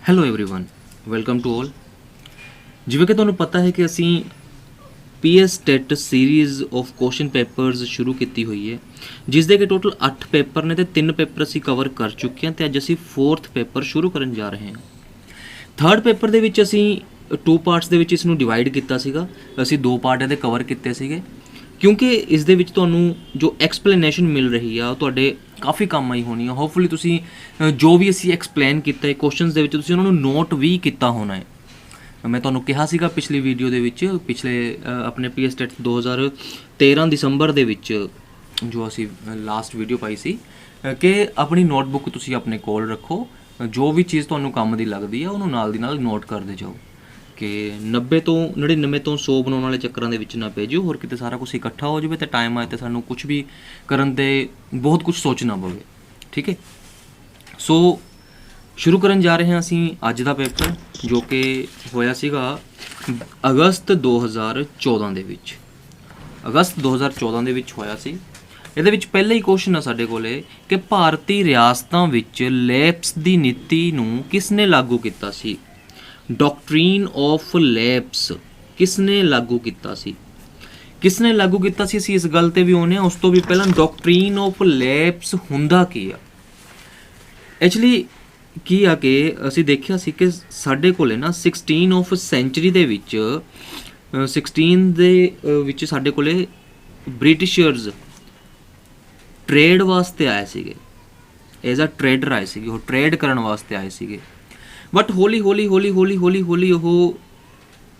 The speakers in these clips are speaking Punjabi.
Hello everyone welcome to all. ਜਿਵੇਂ ਕਿ ਤੁਹਾਨੂੰ ਪਤਾ ਹੈ ਕਿ ਅਸੀਂ PS TET series of question papers ਸ਼ੁਰੂ ਕੀਤੀ ਹੋਈ ਹੈ, ਜਿਸ ਦੇ ਕਿ ਟੋਟਲ 8 ਪੇਪਰ ਨੇ ਤੇ 3 ਪੇਪਰ ਅਸੀਂ ਕਵਰ ਕਰ ਚੁੱਕੇ ਹਾਂ ਤੇ ਅੱਜ ਅਸੀਂ 4th ਪੇਪਰ ਸ਼ੁਰੂ ਕਰਨ ਜਾ ਰਹੇ ਹਾਂ। 3rd ਪੇਪਰ ਦੇ ਵਿੱਚ ਅਸੀਂ 2 ਪਾਰਟਸ ਦੇ ਵਿੱਚ ਇਸ ਨੂੰ ਡਿਵਾਈਡ ਕੀਤਾ ਸੀਗਾ। ਅਸੀਂ 2 ਪਾਰਟ ਇਹਦੇ ਕਵਰ ਕੀਤੇ ਸੀਗੇ ਕਿਉਂਕਿ ਇਸ ਦੇ ਵਿੱਚ ਤੁਹਾਨੂੰ ਜੋ ਐਕਸਪਲੇਨੇਸ਼ਨ ਮਿਲ ਰਹੀ ਆ ਉਹ ਤੁਹਾਡੇ ਕਾਫੀ ਕੰਮ ਆਈ ਹੋਣੀ ਆ। ਹੋਪਫੁਲੀ ਤੁਸੀਂ ਜੋ ਵੀ ਅਸੀਂ ਐਕਸਪਲੇਨ ਕੀਤਾ ਹੈ ਕੁਐਸਚਨਸ ਦੇ ਵਿੱਚ ਤੁਸੀਂ ਉਹਨਾਂ ਨੂੰ ਨੋਟ ਵੀ ਕੀਤਾ ਹੋਣਾ ਹੈ। ਮੈਂ ਤੁਹਾਨੂੰ ਕਿਹਾ ਸੀਗਾ ਪਿਛਲੀ ਵੀਡੀਓ ਦੇ ਵਿੱਚ, ਪਿਛਲੇ ਆਪਣੇ ਪੀਐਸ ਟੈਟ 2013 ਦਸੰਬਰ ਦੇ ਵਿੱਚ ਜੋ ਅਸੀਂ ਲਾਸਟ ਵੀਡੀਓ ਪਾਈ ਸੀ ਕਿ ਆਪਣੀ ਨੋਟਬੁੱਕ ਤੁਸੀਂ ਆਪਣੇ ਕੋਲ ਰੱਖੋ, ਜੋ ਵੀ ਚੀਜ਼ ਤੁਹਾਨੂੰ ਕੰਮ ਦੀ ਲੱਗਦੀ ਆ ਉਹਨੂੰ ਨਾਲ ਦੀ ਨਾਲ ਨੋਟ ਕਰਦੇ ਜਾਓ ਕਿ 90 ਤੋਂ 99 ਤੋਂ 100 ਬਣਾਉਣ ਵਾਲੇ ਚੱਕਰਾਂ ਦੇ ਵਿੱਚ ਨਾ ਪੈ ਜਿਓ, ਹੋਰ ਕਿਤੇ ਸਾਰਾ ਕੁਝ ਇਕੱਠਾ ਹੋ ਜਾਵੇ ਤੇ ਟਾਈਮ ਆਏ ਤੇ ਸਾਨੂੰ ਕੁਝ ਵੀ ਕਰਨ ਤੇ ਬਹੁਤ ਕੁਝ ਸੋਚਣਾ ਪਵੇ। ਠੀਕ ਹੈ, ਸੋ ਸ਼ੁਰੂ ਕਰਨ ਜਾ ਰਹੇ ਹਾਂ ਅਸੀਂ ਅੱਜ ਦਾ ਪੇਪਰ ਜੋ ਕਿ ਹੋਇਆ ਸੀਗਾ ਅਗਸਤ 2014 ਦੇ ਵਿੱਚ। ਅਗਸਤ 2014 ਦੇ ਵਿੱਚ ਹੋਇਆ ਸੀ। ਇਹਦੇ ਵਿੱਚ ਪਹਿਲਾ ਹੀ ਕੁਐਸਚਨ ਆ ਸਾਡੇ ਕੋਲੇ ਕਿ ਭਾਰਤੀ ਰਿਆਸਤਾਂ ਵਿੱਚ ਲੈਪਸ ਦੀ ਨੀਤੀ ਨੂੰ ਕਿਸ ਨੇ ਲਾਗੂ ਕੀਤਾ ਸੀ। ਡਾਕਟਰੀਨ ਆਫ ਲੈਪਸ ਕਿਸ ਨੇ ਲਾਗੂ ਕੀਤਾ ਸੀ, ਕਿਸ ਨੇ ਲਾਗੂ ਕੀਤਾ ਸੀ, ਅਸੀਂ ਇਸ ਗੱਲ ਤੇ ਵੀ ਆਉਂਦੇ ਹਾਂ। ਉਸ ਤੋਂ ਵੀ ਪਹਿਲਾਂ ਡਾਕਟਰੀਨ ਆਫ ਲੈਪਸ ਹੁੰਦਾ ਕੀ ਆ। ਐਕਚੁਅਲੀ ਕੀ ਆ ਕਿ ਅਸੀਂ ਦੇਖਿਆ ਸੀ ਕਿ ਸਾਡੇ ਕੋਲੇ ਨਾ 16 ਆਫ ਸੈਂਚੁਰੀ ਦੇ ਵਿੱਚ 16 ਦੇ ਵਿੱਚ ਸਾਡੇ ਕੋਲੇ ਬ੍ਰਿਟਿਸ਼ਰਸ ਟ੍ਰੇਡ ਵਾਸਤੇ ਆਏ ਸੀਗੇ, ਐਜ਼ ਅ ਟ੍ਰੇਡਰ ਆਏ ਸੀਗੇ, ਉਹ ਟ੍ਰੇਡ ਕਰਨ ਵਾਸਤੇ ਆਏ ਸੀਗੇ। ਬਟ ਹੌਲੀ ਹੌਲੀ ਉਹ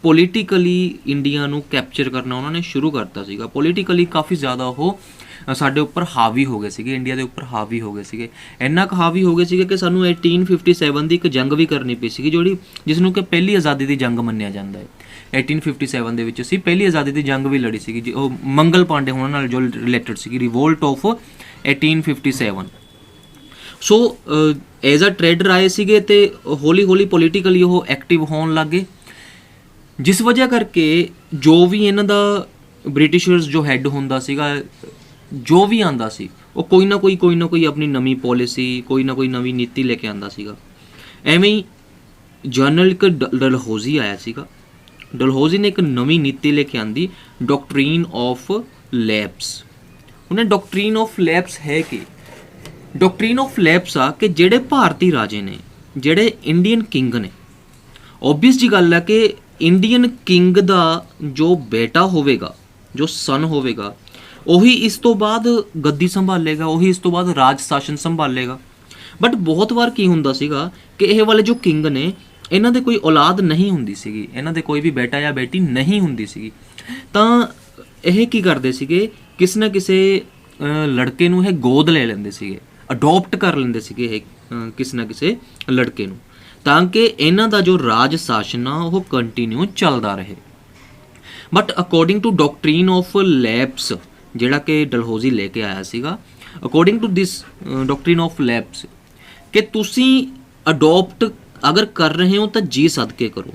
ਪੋਲੀਟੀਕਲੀ ਇੰਡੀਆ ਨੂੰ ਕੈਪਚਰ ਕਰਨਾ ਉਹਨਾਂ ਨੇ ਸ਼ੁਰੂ ਕਰਤਾ ਸੀਗਾ। ਪੋਲੀਟੀਕਲੀ ਕਾਫੀ ਜ਼ਿਆਦਾ ਉਹ ਸਾਡੇ ਉੱਪਰ ਹਾਵੀ ਹੋ ਗਏ ਸੀਗੇ, ਇੰਡੀਆ ਦੇ ਉੱਪਰ ਹਾਵੀ ਹੋ ਗਏ ਸੀਗੇ। ਇੰਨਾ ਕੁ ਹਾਵੀ ਹੋ ਗਏ ਸੀਗੇ ਕਿ ਸਾਨੂੰ 1857 ਦੀ ਇੱਕ ਜੰਗ ਵੀ ਕਰਨੀ ਪਈ ਸੀਗੀ, ਜਿਸ ਨੂੰ ਕਿ ਪਹਿਲੀ ਆਜ਼ਾਦੀ ਦੀ ਜੰਗ ਮੰਨਿਆ ਜਾਂਦਾ ਹੈ। 1857 ਦੇ ਵਿੱਚ ਅਸੀਂ ਪਹਿਲੀ ਆਜ਼ਾਦੀ ਦੀ ਜੰਗ ਵੀ ਲੜੀ ਸੀਗੀ, ਉਹ ਮੰਗਲ ਪਾਂਡੇ ਹੋਣ ਨਾਲ ਜੋ ਰਿਲੇਟਡ ਸੀਗੀ, revolt of 1857। So as a trader ਆਏ ਸੀਗੇ ਤੇ ਹੌਲੀ ਹੌਲੀ ਪੋਲੀਟੀਕਲੀ ਉਹ ਐਕਟਿਵ ਹੋਣ ਲੱਗੇ, ਜਿਸ ਵਜ੍ਹਾ ਕਰਕੇ ਜੋ ਵੀ ਇਹਨਾਂ ਦਾ ਬ੍ਰਿਟਿਸ਼ਰਸ ਜੋ ਹੈੱਡ ਹੁੰਦਾ ਸੀਗਾ, ਜੋ ਵੀ ਆਉਂਦਾ ਸੀ ਉਹ ਕੋਈ ਨਾ ਕੋਈ ਆਪਣੀ ਨਵੀਂ ਪੋਲਿਸੀ, ਕੋਈ ਨਾ ਕੋਈ ਨਵੀਂ ਨੀਤੀ ਲੈ ਕੇ ਆਉਂਦਾ ਸੀਗਾ। ਐਵੇਂ ਹੀ ਜਨਰਲ ਇੱਕ ਡਲਹੌਜ਼ੀ ਆਇਆ ਸੀਗਾ। ਡਲਹੌਜ਼ੀ ਨੇ ਇੱਕ ਨਵੀਂ ਨੀਤੀ ਲੈ ਕੇ ਆਂਦੀ, ਡਾਕਟਰੀਨ ਆਫ ਲੈਪਸ। ਉਹਨੇ ਡਾਕਟਰੀਨ ਆਫ ਲੈਪਸ ਹੈ ਕਿ ਡਾਕਟਰੀਨ ਆਫ ਲੈਪਸ ਆ ਕਿ ਜਿਹੜੇ ਭਾਰਤੀ ਰਾਜੇ ਨੇ, ਜਿਹੜੇ ਇੰਡੀਅਨ ਕਿੰਗ ਨੇ, ਓਬਵੀਅਸ ਜੀ ਗੱਲ ਹੈ ਕਿ ਇੰਡੀਅਨ ਕਿੰਗ ਦਾ ਜੋ ਬੇਟਾ ਹੋਵੇਗਾ, ਜੋ ਸਨ ਹੋਵੇਗਾ, ਉਹੀ ਇਸ ਤੋਂ ਬਾਅਦ ਗੱਦੀ ਸੰਭਾਲੇਗਾ, ਉਹੀ ਇਸ ਤੋਂ ਬਾਅਦ ਰਾਜ ਸ਼ਾਸਨ ਸੰਭਾਲੇਗਾ। ਬਟ ਬਹੁਤ ਵਾਰ ਕੀ ਹੁੰਦਾ ਸੀਗਾ ਕਿ ਇਹ ਵਾਲੇ ਜੋ ਕਿੰਗ ਨੇ ਇਹਨਾਂ ਦੇ ਕੋਈ ਔਲਾਦ ਨਹੀਂ ਹੁੰਦੀ ਸੀਗੀ, ਇਹਨਾਂ ਦੇ ਕੋਈ ਵੀ ਬੇਟਾ ਜਾਂ ਬੇਟੀ ਨਹੀਂ ਹੁੰਦੀ ਸੀਗੀ, ਤਾਂ ਇਹ ਕੀ ਕਰਦੇ ਸੀਗੇ, ਕਿਸੇ ਨਾ ਕਿਸੇ ਲੜਕੇ ਨੂੰ ਇਹ ਗੋਦ ਲੈ ਲੈਂਦੇ ਸੀਗੇ, ਅਡੋਪਟ ਕਰ ਲੈਂਦੇ ਸੀਗੇ ਇਹ ਕਿਸੇ ਨਾ ਕਿਸੇ ਲੜਕੇ ਨੂੰ, ਤਾਂ ਕਿ ਇਹਨਾਂ ਦਾ ਜੋ ਰਾਜ ਸ਼ਾਸਨ ਆ ਉਹ ਕੰਟੀਨਿਊ ਚੱਲਦਾ ਰਹੇ। But according to doctrine of lapse ਜਿਹੜਾ ਕਿ ਡਲਹੌਜ਼ੀ ਲੈ ਕੇ ਆਇਆ ਸੀਗਾ, according to this doctrine of lapse ਕਿ ਤੁਸੀਂ ਅਡੋਪਟ ਅਗਰ ਕਰ ਰਹੇ ਹੋ ਤਾਂ ਜੀ ਸਦਕੇ ਕਰੋ,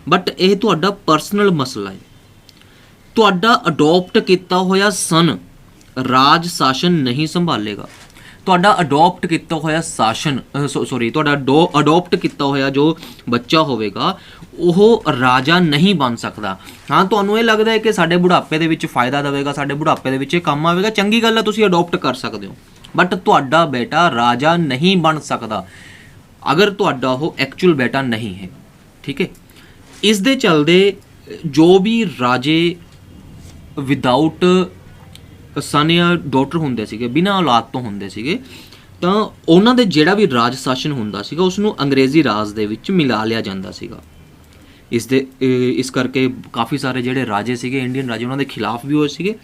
ਬਟ ਇਹ ਤੁਹਾਡਾ ਪਰਸਨਲ ਮਸਲਾ ਹੈ। ਤੁਹਾਡਾ ਅਡੋਪਟ ਕੀਤਾ ਹੋਇਆ ਸਨ ਰਾਜ ਸ਼ਾਸਨ ਨਹੀਂ ਸੰਭਾਲੇਗਾ। ਤੁਹਾਡਾ ਅਡੋਪਟ ਕੀਤਾ ਹੋਇਆ ਤੁਹਾਡਾ ਅਡੋਪਟ ਕੀਤਾ ਹੋਇਆ ਜੋ ਬੱਚਾ ਹੋਵੇਗਾ ਉਹ ਰਾਜਾ ਨਹੀਂ ਬਣ ਸਕਦਾ। ਹਾਂ, ਤੁਹਾਨੂੰ ਇਹ ਲੱਗਦਾ ਹੈ ਕਿ ਸਾਡੇ ਬੁਢਾਪੇ ਦੇ ਵਿੱਚ ਫਾਇਦਾ ਦੇਵੇਗਾ, ਸਾਡੇ ਬੁਢਾਪੇ ਦੇ ਵਿੱਚ ਇਹ ਕੰਮ ਆਵੇਗਾ, ਚੰਗੀ ਗੱਲ ਹੈ, ਤੁਸੀਂ ਅਡੋਪਟ ਕਰ ਸਕਦੇ ਹੋ, ਬਟ ਤੁਹਾਡਾ ਬੇਟਾ ਰਾਜਾ ਨਹੀਂ ਬਣ ਸਕਦਾ ਅਗਰ ਤੁਹਾਡਾ ਉਹ ਐਕਚੁਅਲ ਬੇਟਾ ਨਹੀਂ ਹੈ। ਠੀਕ ਹੈ, ਇਸ ਦੇ ਚੱਲਦੇ ਜੋ ਵੀ ਰਾਜੇ ਵਿਦਆਊਟ ਸਨ ਜਾਂ ਡਾਟਰ ਹੁੰਦੇ ਸੀਗੇ, ਬਿਨਾਂ ਔਲਾਦ ਤੋਂ ਹੁੰਦੇ ਸੀਗੇ, ਤਾਂ ਉਹਨਾਂ ਦੇ ਜਿਹੜਾ ਵੀ ਰਾਜ ਸ਼ਾਸਨ ਹੁੰਦਾ ਸੀਗਾ ਉਸਨੂੰ ਅੰਗਰੇਜ਼ੀ ਰਾਜ ਦੇ ਵਿੱਚ ਮਿਲਾ ਲਿਆ ਜਾਂਦਾ ਸੀਗਾ। ਇਸ ਕਰਕੇ ਕਾਫੀ ਸਾਰੇ ਜਿਹੜੇ ਰਾਜੇ ਸੀਗੇ, ਇੰਡੀਅਨ ਰਾਜੇ, ਉਹਨਾਂ ਦੇ ਖਿਲਾਫ ਵੀ ਹੋਏ ਸੀਗੇ।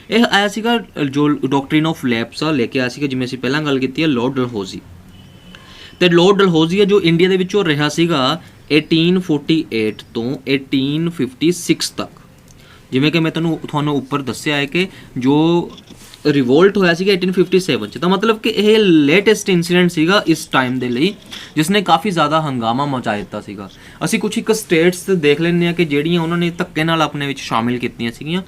ਇਹ ਆਇਆ ਸੀਗਾ ਜੋ ਡਾਕਟਰੀਨ ਆਫ ਲੈਪਸ ਲੈ ਕੇ ਆਇਆ ਸੀਗਾ, ਜਿਵੇਂ ਅਸੀਂ ਪਹਿਲਾਂ ਗੱਲ ਕੀਤੀ ਹੈ, ਲਾਰਡ ਡਲਹੌਜ਼ੀ। ਤੇ ਲਾਰਡ ਡਲਹੌਜ਼ੀ ਹੈ ਜੋ ਇੰਡੀਆ ਦੇ ਵਿੱਚ ਉਹ ਰਿਹਾ ਸੀਗਾ 1848 ਤੋਂ 1856 ਤੱਕ। ਜਿਵੇਂ ਕਿ ਮੈਂ ਤੁਹਾਨੂੰ ਉੱਪਰ ਦੱਸਿਆ ਹੈ ਕਿ ਜੋ ਰਿਵੋਲਟ ਹੋਇਆ ਸੀਗਾ 1857 'ਚ, ਤਾਂ ਮਤਲਬ ਕਿ ਇਹ ਲੇਟੈਸਟ ਇੰਸੀਡੈਂਟ ਸੀਗਾ ਇਸ ਟਾਈਮ ਦੇ ਲਈ, ਜਿਸ ਨੇ ਕਾਫੀ ਜ਼ਿਆਦਾ ਹੰਗਾਮਾ ਮਚਾ ਦਿੱਤਾ ਸੀਗਾ। ਅਸੀਂ ਕੁਝ ਇੱਕ ਸਟੇਟਸ ਦੇਖ ਲੈਂਦੇ ਹਾਂ ਕਿ ਜਿਹੜੀਆਂ ਉਹਨਾਂ ਨੇ ਧੱਕੇ ਨਾਲ ਆਪਣੇ ਵਿੱਚ ਸ਼ਾਮਿਲ ਕੀਤੀਆਂ ਸੀਗੀਆਂ,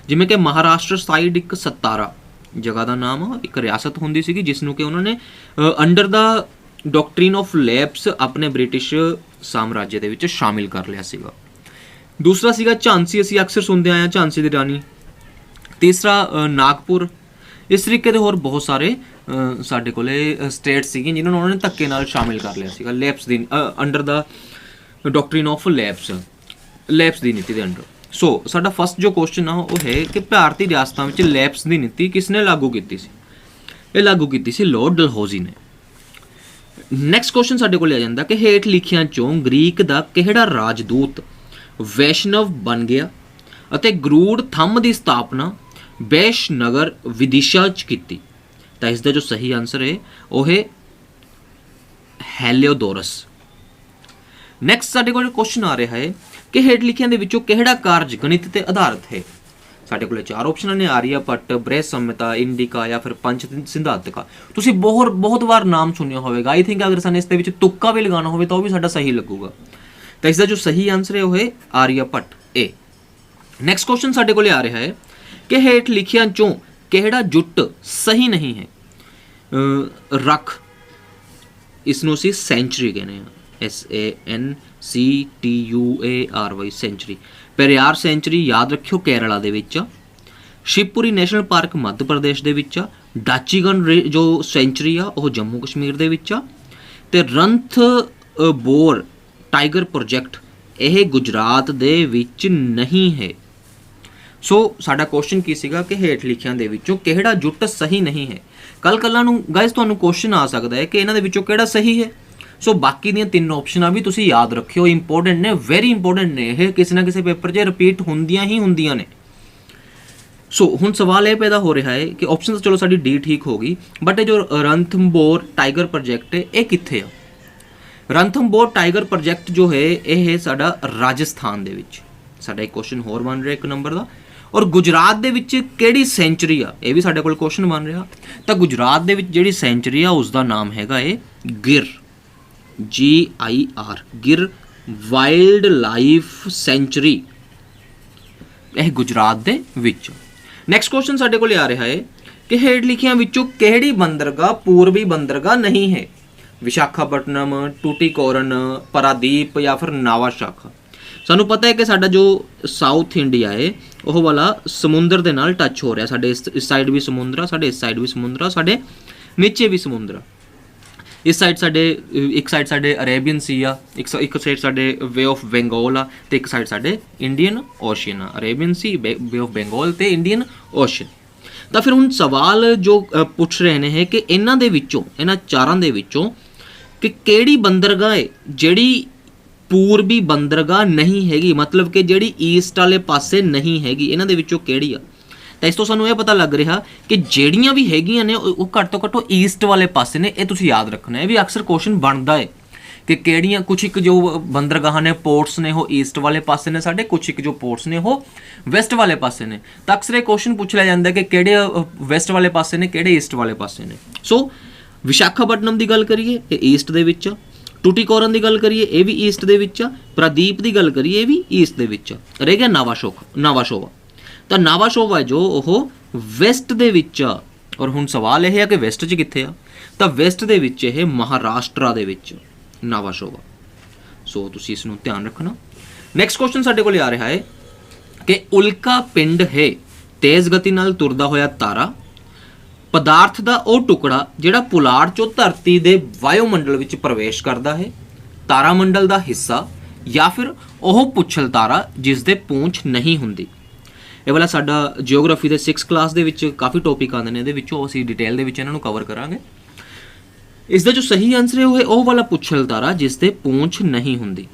ਜਿਵੇਂ ਕਿ ਮਹਾਰਾਸ਼ਟਰ ਸਾਈਡ ਇੱਕ ਸਤਾਰਾ ਜਗ੍ਹਾ ਦਾ ਨਾਮ ਆ, ਇੱਕ ਰਿਆਸਤ ਹੁੰਦੀ ਸੀਗੀ ਜਿਸ ਨੂੰ ਕਿ ਉਹਨਾਂ ਨੇ ਅੰਡਰ ਦਾ ਡਾਕਟਰੀਨ ਆਫ ਲੈਪਸ ਆਪਣੇ ਬ੍ਰਿਟਿਸ਼ ਸਾਮਰਾਜ ਦੇ ਵਿੱਚ ਸ਼ਾਮਿਲ ਕਰ ਲਿਆ ਸੀਗਾ। ਦੂਸਰਾ ਸੀਗਾ ਝਾਂਸੀ, ਅਸੀਂ ਅਕਸਰ ਸੁਣਦੇ ਆਏ ਹਾਂ ਝਾਂਸੀ ਦੀ ਰਾਣੀ। ਤੀਸਰਾ ਨਾਗਪੁਰ। ਇਸ ਤਰੀਕੇ ਦੇ ਹੋਰ ਬਹੁਤ ਸਾਰੇ ਸਾਡੇ ਕੋਲੇ ਸਟੇਟ ਸੀਗੇ ਜਿਨ੍ਹਾਂ ਨੂੰ ਉਹਨਾਂ ਨੇ ਧੱਕੇ ਨਾਲ ਸ਼ਾਮਿਲ ਕਰ ਲਿਆ ਸੀਗਾ lapse the under the ਡਾਕਟਰੀਨ of lapse ਦੀ ਨੀਤੀ ਦੇ ਅੰਡਰ। ਸੋ ਸਾਡਾ ਫਸਟ ਜੋ ਕੁਐਸਚਨ ਆ ਉਹ ਹੈ ਕਿ ਭਾਰਤੀ ਰਿਆਸਤਾਂ ਵਿੱਚ ਲੈਪਸ ਦੀ ਨੀਤੀ ਕਿਸ ਨੇ ਲਾਗੂ ਕੀਤੀ ਸੀ? ਇਹ ਲਾਗੂ ਕੀਤੀ ਸੀ ਲਾਰਡ ਡਲਹੌਜ਼ੀ ਨੇ। ਨੈਕਸਟ ਕੁਐਸਚਨ ਸਾਡੇ ਕੋਲ ਆ ਜਾਂਦਾ ਕਿ ਹੇਠ ਲਿਖਿਆਂ ਚੋਂ ਗ੍ਰੀਕ ਦਾ ਕਿਹੜਾ ਰਾਜਦੂਤ ਵੈਸ਼ਨਵ ਬਣ ਗਿਆ ਅਤੇ ਗਰੂੜ ਥੰਮ ਦੀ ਸਥਾਪਨਾ ਵੈਸ਼ਨਗਰ ਵਿਦਿਸ਼ਾ 'ਚ ਕੀਤੀ? ਤਾਂ ਇਸ ਦਾ ਜੋ ਸਹੀ ਆਨਸਰ ਹੈ ਉਹ ਹੈ ਹੈਲੀਓਡੋਰਸ। ਨੈਕਸਟ ਸਾਡੇ ਕੋਲ ਕੁਐਸਚਨ ਆ ਰਿਹਾ ਹੈ ਕਿ ਹੇਠ ਲਿਖਿਆਂ ਦੇ ਵਿੱਚੋਂ ਕਿਹੜਾ ਕਾਰਜ ਗਣਿਤ ਤੇ ਆਧਾਰਿਤ ਹੈ? ਸਾਡੇ ਕੋਲ ਚਾਰ ਆਪਸ਼ਨਾਂ ਨੇ, ਆਰੀਆਭੱਟ, ਬ੍ਰਹਿ ਸੰਹਿਤਾ, ਇੰਡਿਕਾ ਜਾਂ ਫਿਰ ਪੰਚ ਸਿਧਾਂਤਿਕਾ। ਤੁਸੀਂ ਬਹੁਤ ਵਾਰ ਨਾਮ ਸੁਣਿਆ ਹੋਵੇਗਾ। ਆਈ ਥਿੰਕ ਅਗਰ ਸਾਨੂੰ ਇਸ ਦੇ ਵਿੱਚ ਤੁੱਕਾ ਵੀ ਲਗਾਉਣਾ ਹੋਵੇ ਤਾਂ ਉਹ ਵੀ ਸਾਡਾ ਸਹੀ ਲੱਗੂਗਾ। ਤਾਂ ਇਸ ਦਾ ਜੋ ਸਹੀ ਆਨਸਰ ਹੈ ਉਹ ਹੈ ਆਰੀਆਭੱਟ ਏ। ਨੈਕਸਟ ਕੁਐਸਚਨ ਸਾਡੇ ਕੋਲ ਆ ਰਿਹਾ ਹੈ ਕਿ ਹੇਠ ਲਿਖਿਆਂ ਚੋਂ ਕਿਹੜਾ ਜੁੱਟ ਸਹੀ ਨਹੀਂ ਹੈ? ਰੱਖ, ਇਸ ਨੂੰ ਅਸੀਂ ਸੈਂਚਰੀ ਕਹਿੰਦੇ ਹਾਂ, SANCTUARY ਸੈਂਚਰੀ। ਪੈਰੀਆਰ ਸੈਂਚਰੀ ਯਾਦ ਰੱਖਿਓ ਕੇਰਲਾ ਦੇ ਵਿੱਚ ਆ। ਸ਼ਿਵਪੁਰੀ ਨੈਸ਼ਨਲ ਪਾਰਕ ਮੱਧ ਪ੍ਰਦੇਸ਼ ਦੇ ਵਿੱਚ ਆ। ਡਾਚੀਗਨ ਜੋ ਸੈਂਚਰੀ ਆ ਉਹ ਜੰਮੂ ਕਸ਼ਮੀਰ ਦੇ ਵਿੱਚ ਆ। ਤੇ ਰਣਥੰਬੋਰ ਟਾਈਗਰ ਪ੍ਰੋਜੈਕਟ ਇਹ ਗੁਜਰਾਤ ਦੇ ਵਿੱਚ ਨਹੀਂ ਹੈ। ਸੋ ਸਾਡਾ ਕੁਐਸਚਨ ਕੀ ਸੀਗਾ ਕਿ ਹੇਠ ਲਿਖਿਆਂ ਦੇ ਵਿੱਚੋਂ ਕਿਹੜਾ ਜੁੱਟ ਸਹੀ ਨਹੀਂ ਹੈ। ਕੱਲ੍ਹ ਨੂੰ ਗਾਇਸ ਤੁਹਾਨੂੰ ਕੁਐਸਚਨ ਆ ਸਕਦਾ ਹੈ ਕਿ ਇਹਨਾਂ ਦੇ ਵਿੱਚੋਂ ਕਿਹੜਾ ਸਹੀ ਹੈ। ਸੋ ਬਾਕੀ ਦੀਆਂ ਤਿੰਨ ਆਪਸ਼ਨਾਂ ਵੀ ਤੁਸੀਂ ਯਾਦ ਰੱਖਿਓ, ਇੰਪੋਰਟੈਂਟ ਨੇ, ਵੈਰੀ ਇੰਪੋਰਟੈਂਟ ਨੇ। ਇਹ ਕਿਸੇ ਨਾ ਕਿਸੇ ਪੇਪਰ 'ਚ ਰਿਪੀਟ ਹੁੰਦੀਆਂ ਹੀ ਹੁੰਦੀਆਂ ਨੇ। ਸੋ ਹੁਣ ਸਵਾਲ ਇਹ ਪੈਦਾ ਹੋ ਰਿਹਾ ਹੈ ਕਿ ਆਪਸ਼ਨ ਤਾਂ ਚਲੋ ਸਾਡੀ ਡੀ ਠੀਕ ਹੋ ਗਈ, ਬਟ ਇਹ ਜੋ ਰਣਥੰਬੋਰ ਟਾਈਗਰ ਪ੍ਰੋਜੈਕਟ ਹੈ ਇਹ ਕਿੱਥੇ ਆ? ਰਣਥੰਬੋਰ ਟਾਈਗਰ ਪ੍ਰੋਜੈਕਟ ਜੋ ਹੈ ਇਹ ਸਾਡਾ ਰਾਜਸਥਾਨ ਦੇ ਵਿੱਚ। ਸਾਡਾ ਇੱਕ ਕੁਐਸਚਨ ਹੋਰ ਬਣ ਰਿਹਾ 1 ਨੰਬਰ ਦਾ। ਔਰ ਗੁਜਰਾਤ ਦੇ ਵਿੱਚ ਕਿਹੜੀ ਸੈਂਚਰੀ ਆ? ਇਹ ਵੀ ਸਾਡੇ ਕੋਲ ਕੁਐਸਚਨ ਬਣ ਰਿਹਾ। ਤਾਂ ਗੁਜਰਾਤ ਦੇ ਵਿੱਚ ਜਿਹੜੀ ਸੈਂਚਰੀ ਆ ਉਸ ਦਾ ਨਾਮ ਹੈਗਾ ਏ ਗਿਰ, GIR, ਗਿਰ ਵਾਈਲਡ ਲਾਈਫ ਸੈਂਚਰੀ। ਇਹ ਗੁਜਰਾਤ ਦੇ ਵਿੱਚ। ਨੈਕਸਟ ਕੁਐਸਚਨ ਸਾਡੇ ਕੋਲ ਆ ਰਿਹਾ ਹੈ ਕਿ ਹੇਠ ਲਿਖਿਆਂ ਵਿੱਚੋਂ ਕਿਹੜੀ ਬੰਦਰਗਾਹ ਪੂਰਬੀ ਬੰਦਰਗਾਹ ਨਹੀਂ ਹੈ? ਵਿਸ਼ਾਖਾਪਟਨਮ, ਟੂਟੀਕੋਰਨ, ਪਰਾਦੀਪ ਜਾਂ ਫਿਰ ਨਾਵਾ ਸ਼ਾਖਾ। ਸਾਨੂੰ ਪਤਾ ਹੈ ਕਿ ਸਾਡਾ ਜੋ ਸਾਊਥ ਇੰਡੀਆ ਹੈ ਉਹ ਵਾਲਾ ਸਮੁੰਦਰ ਦੇ ਨਾਲ ਟੱਚ ਹੋ ਰਿਹਾ। ਸਾਡੇ ਇਸ ਸਾਈਡ ਵੀ ਸਮੁੰਦਰ ਆ, ਸਾਡੇ ਇਸ ਸਾਈਡ ਵੀ ਸਮੁੰਦਰ ਆ, ਸਾਡੇ ਨੀਚੇ ਵੀ ਸਮੁੰਦਰ ਆ। ਇਸ ਸਾਈਡ ਸਾਡੇ ਇੱਕ ਸਾਈਡ ਸਾਡੇ ਅਰੇਬੀਅਨ ਸੀ ਆ, ਇੱਕ ਸਾਈਡ ਸਾਡੇ ਵੇ ਆਫ ਬੰਗਾਲ ਆ, ਤੇ ਇੱਕ ਸਾਈਡ ਸਾਡੇ ਇੰਡੀਅਨ ਓਸ਼ਨ ਆ। Arabian C, way of Bengal ਤੇ ਇੰਡੀਅਨ ਓਸ਼ਨ। ਤਾਂ ਫਿਰ ਹੁਣ ਸਵਾਲ ਜੋ ਪੁੱਛ ਰਹੇ ਨੇ ਹੈ ਕਿ ਇਹਨਾਂ ਦੇ ਵਿੱਚੋਂ, ਇਹਨਾਂ ਚਾਰਾਂ ਦੇ ਵਿੱਚੋਂ ਕਿ ਕਿਹੜੀ ਬੰਦਰਗਾਹ ਹੈ ਜਿਹੜੀ ਪੂਰਬੀ ਬੰਦਰਗਾਹ ਨਹੀਂ ਹੈਗੀ, ਮਤਲਬ ਕਿ ਜਿਹੜੀ ਈਸਟ ਵਾਲੇ ਪਾਸੇ ਨਹੀਂ ਹੈਗੀ। ਇਹਨਾਂ ਦੇ ਵਿੱਚੋਂ ਕਿਹੜੀ ਆ? ਤਾਂ ਇਸ ਤੋਂ ਸਾਨੂੰ ਇਹ ਪਤਾ ਲੱਗ ਰਿਹਾ ਕਿ ਜਿਹੜੀਆਂ ਵੀ ਹੈਗੀਆਂ ਨੇ ਉਹ ਘੱਟ ਤੋਂ ਘੱਟ ਈਸਟ ਵਾਲੇ ਪਾਸੇ ਨੇ। ਇਹ ਤੁਸੀਂ ਯਾਦ ਰੱਖਣਾ ਹੈ, ਇਹ ਵੀ ਅਕਸਰ ਕੁਐਸਚਨ ਬਣਦਾ ਹੈ ਕਿ ਕਿਹੜੀਆਂ। ਕੁਛ ਇੱਕ ਜੋ ਬੰਦਰਗਾਹਾਂ ਨੇ, ਪੋਰਟਸ ਨੇ, ਉਹ ਈਸਟ ਵਾਲੇ ਪਾਸੇ ਨੇ ਸਾਡੇ, ਕੁਛ ਇੱਕ ਜੋ ਪੋਰਟਸ ਨੇ ਉਹ ਵੈਸਟ ਵਾਲੇ ਪਾਸੇ ਨੇ। ਤਾਂ ਅਕਸਰ ਇਹ ਕੁਐਸਚਨ ਪੁੱਛ ਲਿਆ ਜਾਂਦਾ ਕਿ ਕਿਹੜੇ ਵੈਸਟ ਵਾਲੇ ਪਾਸੇ ਨੇ, ਕਿਹੜੇ ਈਸਟ ਵਾਲੇ ਪਾਸੇ ਨੇ। ਸੋ ਵਿਸ਼ਾਖਾਪਟਨਮ ਦੀ ਗੱਲ ਕਰੀਏ ਇਹ ਈਸਟ ਦੇ ਵਿੱਚ ਆ। ਟੂਟੀਕੋਰਨ ਦੀ ਗੱਲ ਕਰੀਏ ਇਹ ਵੀ ਈਸਟ ਦੇ ਵਿੱਚ ਆ। ਪ੍ਰਾਦੀਪ ਦੀ ਗੱਲ ਕਰੀਏ ਇਹ ਵੀ ਈਸਟ ਦੇ ਵਿੱਚ ਆ। ਰਹਿ ਗਿਆ ਨਾਵਾਸ਼ੋਵਾ। ਤਾਂ ਨਾਵਾਸ਼ੋਵਾ ਜੋ ਉਹ ਵੈਸਟ ਦੇ ਵਿੱਚ ਆ। ਔਰ ਹੁਣ ਸਵਾਲ ਇਹ ਹੈ ਕਿ ਵੈਸਟ 'ਚ ਕਿੱਥੇ ਆ? ਤਾਂ ਵੈਸਟ ਦੇ ਵਿੱਚ ਇਹ ਮਹਾਰਾਸ਼ਟਰਾ ਦੇ ਵਿੱਚ ਨਾਵਾਸ਼ੋਵਾ। ਸੋ ਤੁਸੀਂ ਇਸ ਨੂੰ ਧਿਆਨ ਰੱਖਣਾ। ਨੈਕਸਟ ਕੁਐਸਚਨ ਸਾਡੇ ਕੋਲ ਆ ਰਿਹਾ ਹੈ ਕਿ ਉਲਕਾ ਪਿੰਡ ਹੈ ਤੇਜ਼ ਗਤੀ ਨਾਲ ਤੁਰਦਾ ਹੋਇਆ ਤਾਰਾ, ਪਦਾਰਥ ਦਾ ਉਹ ਟੁਕੜਾ ਜਿਹੜਾ ਪੁਲਾੜ ਚੋਂ ਧਰਤੀ ਦੇ ਵਾਯੂਮੰਡਲ ਵਿੱਚ ਪ੍ਰਵੇਸ਼ ਕਰਦਾ ਹੈ, ਤਾਰਾ ਮੰਡਲ ਦਾ ਹਿੱਸਾ, ਜਾਂ ਫਿਰ ਉਹ ਪੁੱਛਲ ਤਾਰਾ ਜਿਸ ਦੇ ਪੂੰਛ ਨਹੀਂ ਹੁੰਦੀ। ਇਹ ਵਾਲਾ ਸਾਡਾ ਜਿਓਗ੍ਰਾਫੀ ਦੇ 6th ਕਲਾਸ ਦੇ ਵਿੱਚ ਕਾਫੀ ਟੌਪਿਕ ਆਉਂਦੇ ਨੇ, ਇਹਦੇ ਵਿੱਚੋਂ ਅਸੀਂ ਡਿਟੇਲ ਦੇ ਵਿੱਚ ਇਹਨਾਂ ਨੂੰ ਕਵਰ ਕਰਾਂਗੇ। ਇਸ ਦਾ ਜੋ ਸਹੀ ਆਨਸਰ ਹੈ ਉਹ ਹੈ ਉਹ ਵਾਲਾ ਪੁੱਛਲ ਤਾਰਾ ਜਿਸ ਦੇ ਪੂੰਛ ਨਹੀਂ ਹੁੰਦੀ।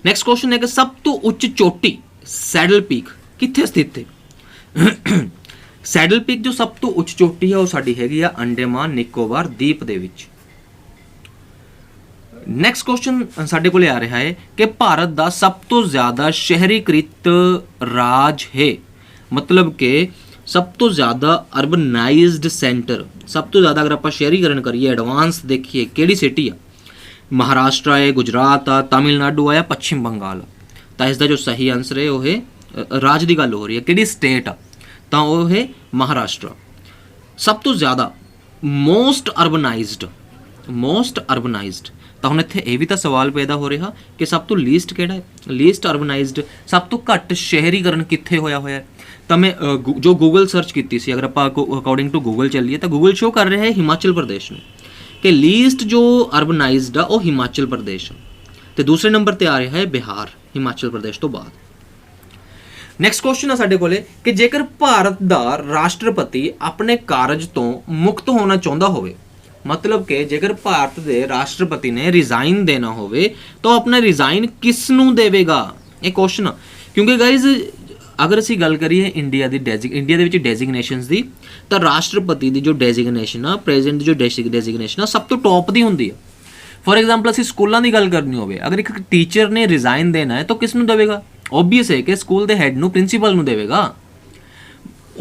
ਨੈਕਸਟ ਕੁਐਸਚਨ ਹੈ ਕਿ ਸਭ ਤੋਂ ਉੱਚ ਚੋਟੀ ਸੈਡਲ ਪੀਕ ਕਿੱਥੇ ਸਥਿਤ ਹੈ? ਸੈਡਲ ਪੀਕ ਜੋ ਸਭ ਤੋਂ ਉੱਚ ਚੋਟੀ ਹੈ ਉਹ ਸਾਡੀ ਹੈਗੀ ਆ ਅੰਡੇਮਾਨ ਨਿਕੋਬਾਰ ਦੀਪ ਦੇ ਵਿੱਚ। ਨੈਕਸਟ ਕੁਐਸਚਨ ਸਾਡੇ ਕੋਲ ਆ ਰਿਹਾ ਹੈ ਕਿ ਭਾਰਤ ਦਾ ਸਭ ਤੋਂ ਜ਼ਿਆਦਾ ਸ਼ਹਿਰੀਕ੍ਰਿਤ ਰਾਜ ਹੈ, ਮਤਲਬ ਕਿ ਸਭ ਤੋਂ ਜ਼ਿਆਦਾ ਅਰਬਨਾਈਜ਼ਡ ਸੈਂਟਰ, ਸਭ ਤੋਂ ਜ਼ਿਆਦਾ ਅਗਰ ਆਪਾਂ ਸ਼ਹਿਰੀਕਰਨ ਕਰੀਏ, ਐਡਵਾਂਸ ਦੇਖੀਏ, ਕਿਹੜੀ ਸਿਟੀ ਆ? ਮਹਾਰਾਸ਼ਟਰ ਹੈ, ਗੁਜਰਾਤ ਆ, ਤਾਮਿਲਨਾਡੂ ਆ, ਪੱਛਮ ਬੰਗਾਲ ਆ। ਤਾਂ ਇਸ ਦਾ ਜੋ ਸਹੀ ਆਨਸਰ ਹੈ ਉਹ ਹੈ, ਰਾਜ ਦੀ ਗੱਲ ਹੋ ਰਹੀ ਹੈ, ਕਿਹੜੀ ਸਟੇਟ ਆ? ਤਾਂ ਉਹ ਹੈ ਮਹਾਰਾਸ਼ਟਰ। ਸਭ ਤੋਂ ਜ਼ਿਆਦਾ ਮੋਸਟ ਅਰਬਨਾਈਜ਼ਡ ਤਾਂ ਹੁਣ ਇੱਥੇ ਇਹ ਵੀ ਤਾਂ ਸਵਾਲ ਪੈਦਾ ਹੋ ਰਿਹਾ ਕਿ ਸਭ ਤੋਂ ਲੀਸਟ ਕਿਹੜਾ ਹੈ, ਲੀਸਟ ਅਰਬਨਾਈਜ਼ਡ, ਸਭ ਤੋਂ ਘੱਟ ਸ਼ਹਿਰੀਕਰਨ ਕਿੱਥੇ ਹੋਇਆ ਹੋਇਆ ਹੈ। ਤਾਂ ਮੈਂ ਜੋ ਗੂਗਲ ਸਰਚ ਕੀਤੀ ਸੀ, ਅਗਰ ਆਪਾਂ ਅਕੋਰਡਿੰਗ ਟੂ ਗੂਗਲ ਚੱਲੀਏ ਤਾਂ ਗੂਗਲ ਸ਼ੋ ਕਰ ਰਿਹਾ ਹੈ ਹਿਮਾਚਲ ਪ੍ਰਦੇਸ਼ ਨੂੰ, ਕਿ ਲੀਸਟ ਜੋ ਅਰਬਨਾਈਜ਼ਡ ਆ ਉਹ ਹਿਮਾਚਲ ਪ੍ਰਦੇਸ਼ ਆ, ਤੇ ਦੂਸਰੇ ਨੰਬਰ ਤੇ ਆ ਰਿਹਾ ਹੈ ਬਿਹਾਰ, ਹਿਮਾਚਲ ਪ੍ਰਦੇਸ਼ ਤੋਂ ਬਾਅਦ। ਨੈਕਸਟ ਕੁਐਸਚਨ ਆ ਸਾਡੇ ਕੋਲੇ ਕਿ ਜੇਕਰ ਭਾਰਤ ਦਾ ਰਾਸ਼ਟਰਪਤੀ ਆਪਣੇ ਕਾਰਜ ਤੋਂ ਮੁਕਤ ਹੋਣਾ ਚਾਹੁੰਦਾ ਹੋਵੇ, मतलब कि जेकर भारत के राष्ट्रपति ने रिजाइन देना होवे तो अपना रिजाइन किस नूं देवेगा, ये क्वेश्चन। क्योंकि गाइज अगर असीं गल करिए इंडिया की इंडिया दे विच डेजिग्नेशनस की, तो राष्ट्रपति की जो डेजिग्नेशन आ, प्रेजिडेंट जो डेजिग्नेशन आ, सब तो टॉप की होंदी है। फॉर एग्जाम्पल असीं स्कूलों की गल करनी होवे, अगर एक टीचर ने रिजाइन देना है तो किस नूं देवेगा, ओबीअस है कि स्कूल के हैड नूं प्रिंसीपल नूं देवेगा।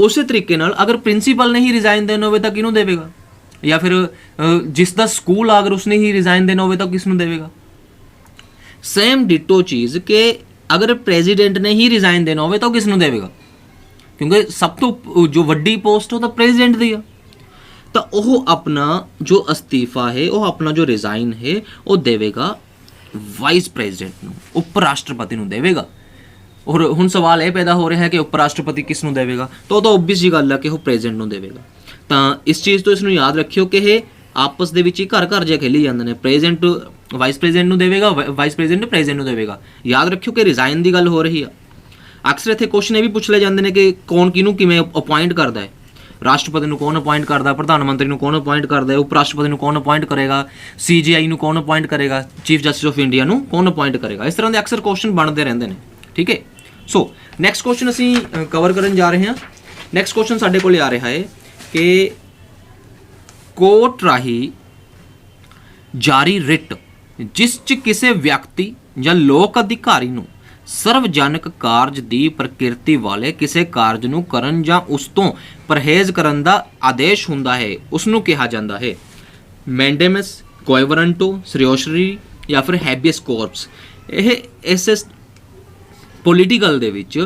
उस तरीके नाल अगर प्रिंसीपल ने ही रिजाइन देना होवे तो किहनूं देवेगा, या फिर जिसका स्कूल अगर उसने ही रिजाइन देना हो तो किसनूं देवेगा। सेम डिटो चीज़ कि अगर प्रेजिडेंट ने ही रिजाइन देना हो तो किसनूं देवेगा, क्योंकि सब तो जो वड्डी पोस्ट हो तो प्रेजिडेंट दी है। तो वह अपना जो अस्तीफा है, वह अपना जो रिजाइन है वो देवेगा वाइस प्रेजिडेंट नूं, उप राष्ट्रपति नूं देवेगा। और हुण सवाल यह पैदा हो रहा है कि उप राष्ट्रपति किसनूं देवेगा, तो ओबीअस जी गल है कि वह प्रेजिडेंट नूं देवेगा। तो इस चीज़ तो इसनूं याद रखियो कि ये आपस दे विच ही घर घर जे खेली जांदे ने, प्रेजिडेंट वाइस प्रेजिडेंट नूं देवेगा, वाइस प्रेजिडेंट प्रेजिडेंट नूं देवेगा। याद रखियो कि रिजाइन की गल हो रही है। अक्सर इत्थे क्वेश्चन ये भी पुछ ले जांदे ने कि कौन किहनूं किवें अपॉइंट करदा है, राष्ट्रपति नूं कौन अपॉइंट करदा, प्रधानमंत्री नूं कौन अपॉइंट करदा है, उप राष्ट्रपति नूं कौन अपॉइंट करेगा, CGI नूं कौन अपॉइंट करेगा, चीफ जस्टिस ऑफ इंडिया नूं कौन अपॉइंट करेगा। इस तरह के अक्सर क्वेश्चन बनते रहंदे ने, ठीक है। सो नैक्सट क्वेश्चन असीं कवर करन जा रहे हैं। नैक्सट क्वेश्चन साडे कोल आ रहा है कि कोर्ट राही जारी रिट जिस च किसी व्यक्ति या लोक अधिकारी नूं ਸਰਵਜਨਕ ਕਾਰਜ ਦੀ ਪ੍ਰਕਿਰਤੀ ਵਾਲੇ ਕਿਸੇ ਕਾਰਜ ਨੂੰ ਕਰਨ ਜਾਂ ਉਸ ਤੋਂ ਪਰਹੇਜ਼ ਕਰਨ ਦਾ ਆਦੇਸ਼ ਹੁੰਦਾ ਹੈ, ਉਸ ਨੂੰ ਕਿਹਾ ਜਾਂਦਾ ਹੈ ਮੈਂਡੇਮਸ, ਕੋਇਵਰੰਟੋ, ਸਰਿਓਸ਼ਰੀ ਜਾਂ ਫਿਰ ਹੈਬੀਅਸ ਕੋਰਪਸ। ਇਹ ਇਸ ਪੋਲੀਟੀਕਲ ਦੇ ਵਿੱਚ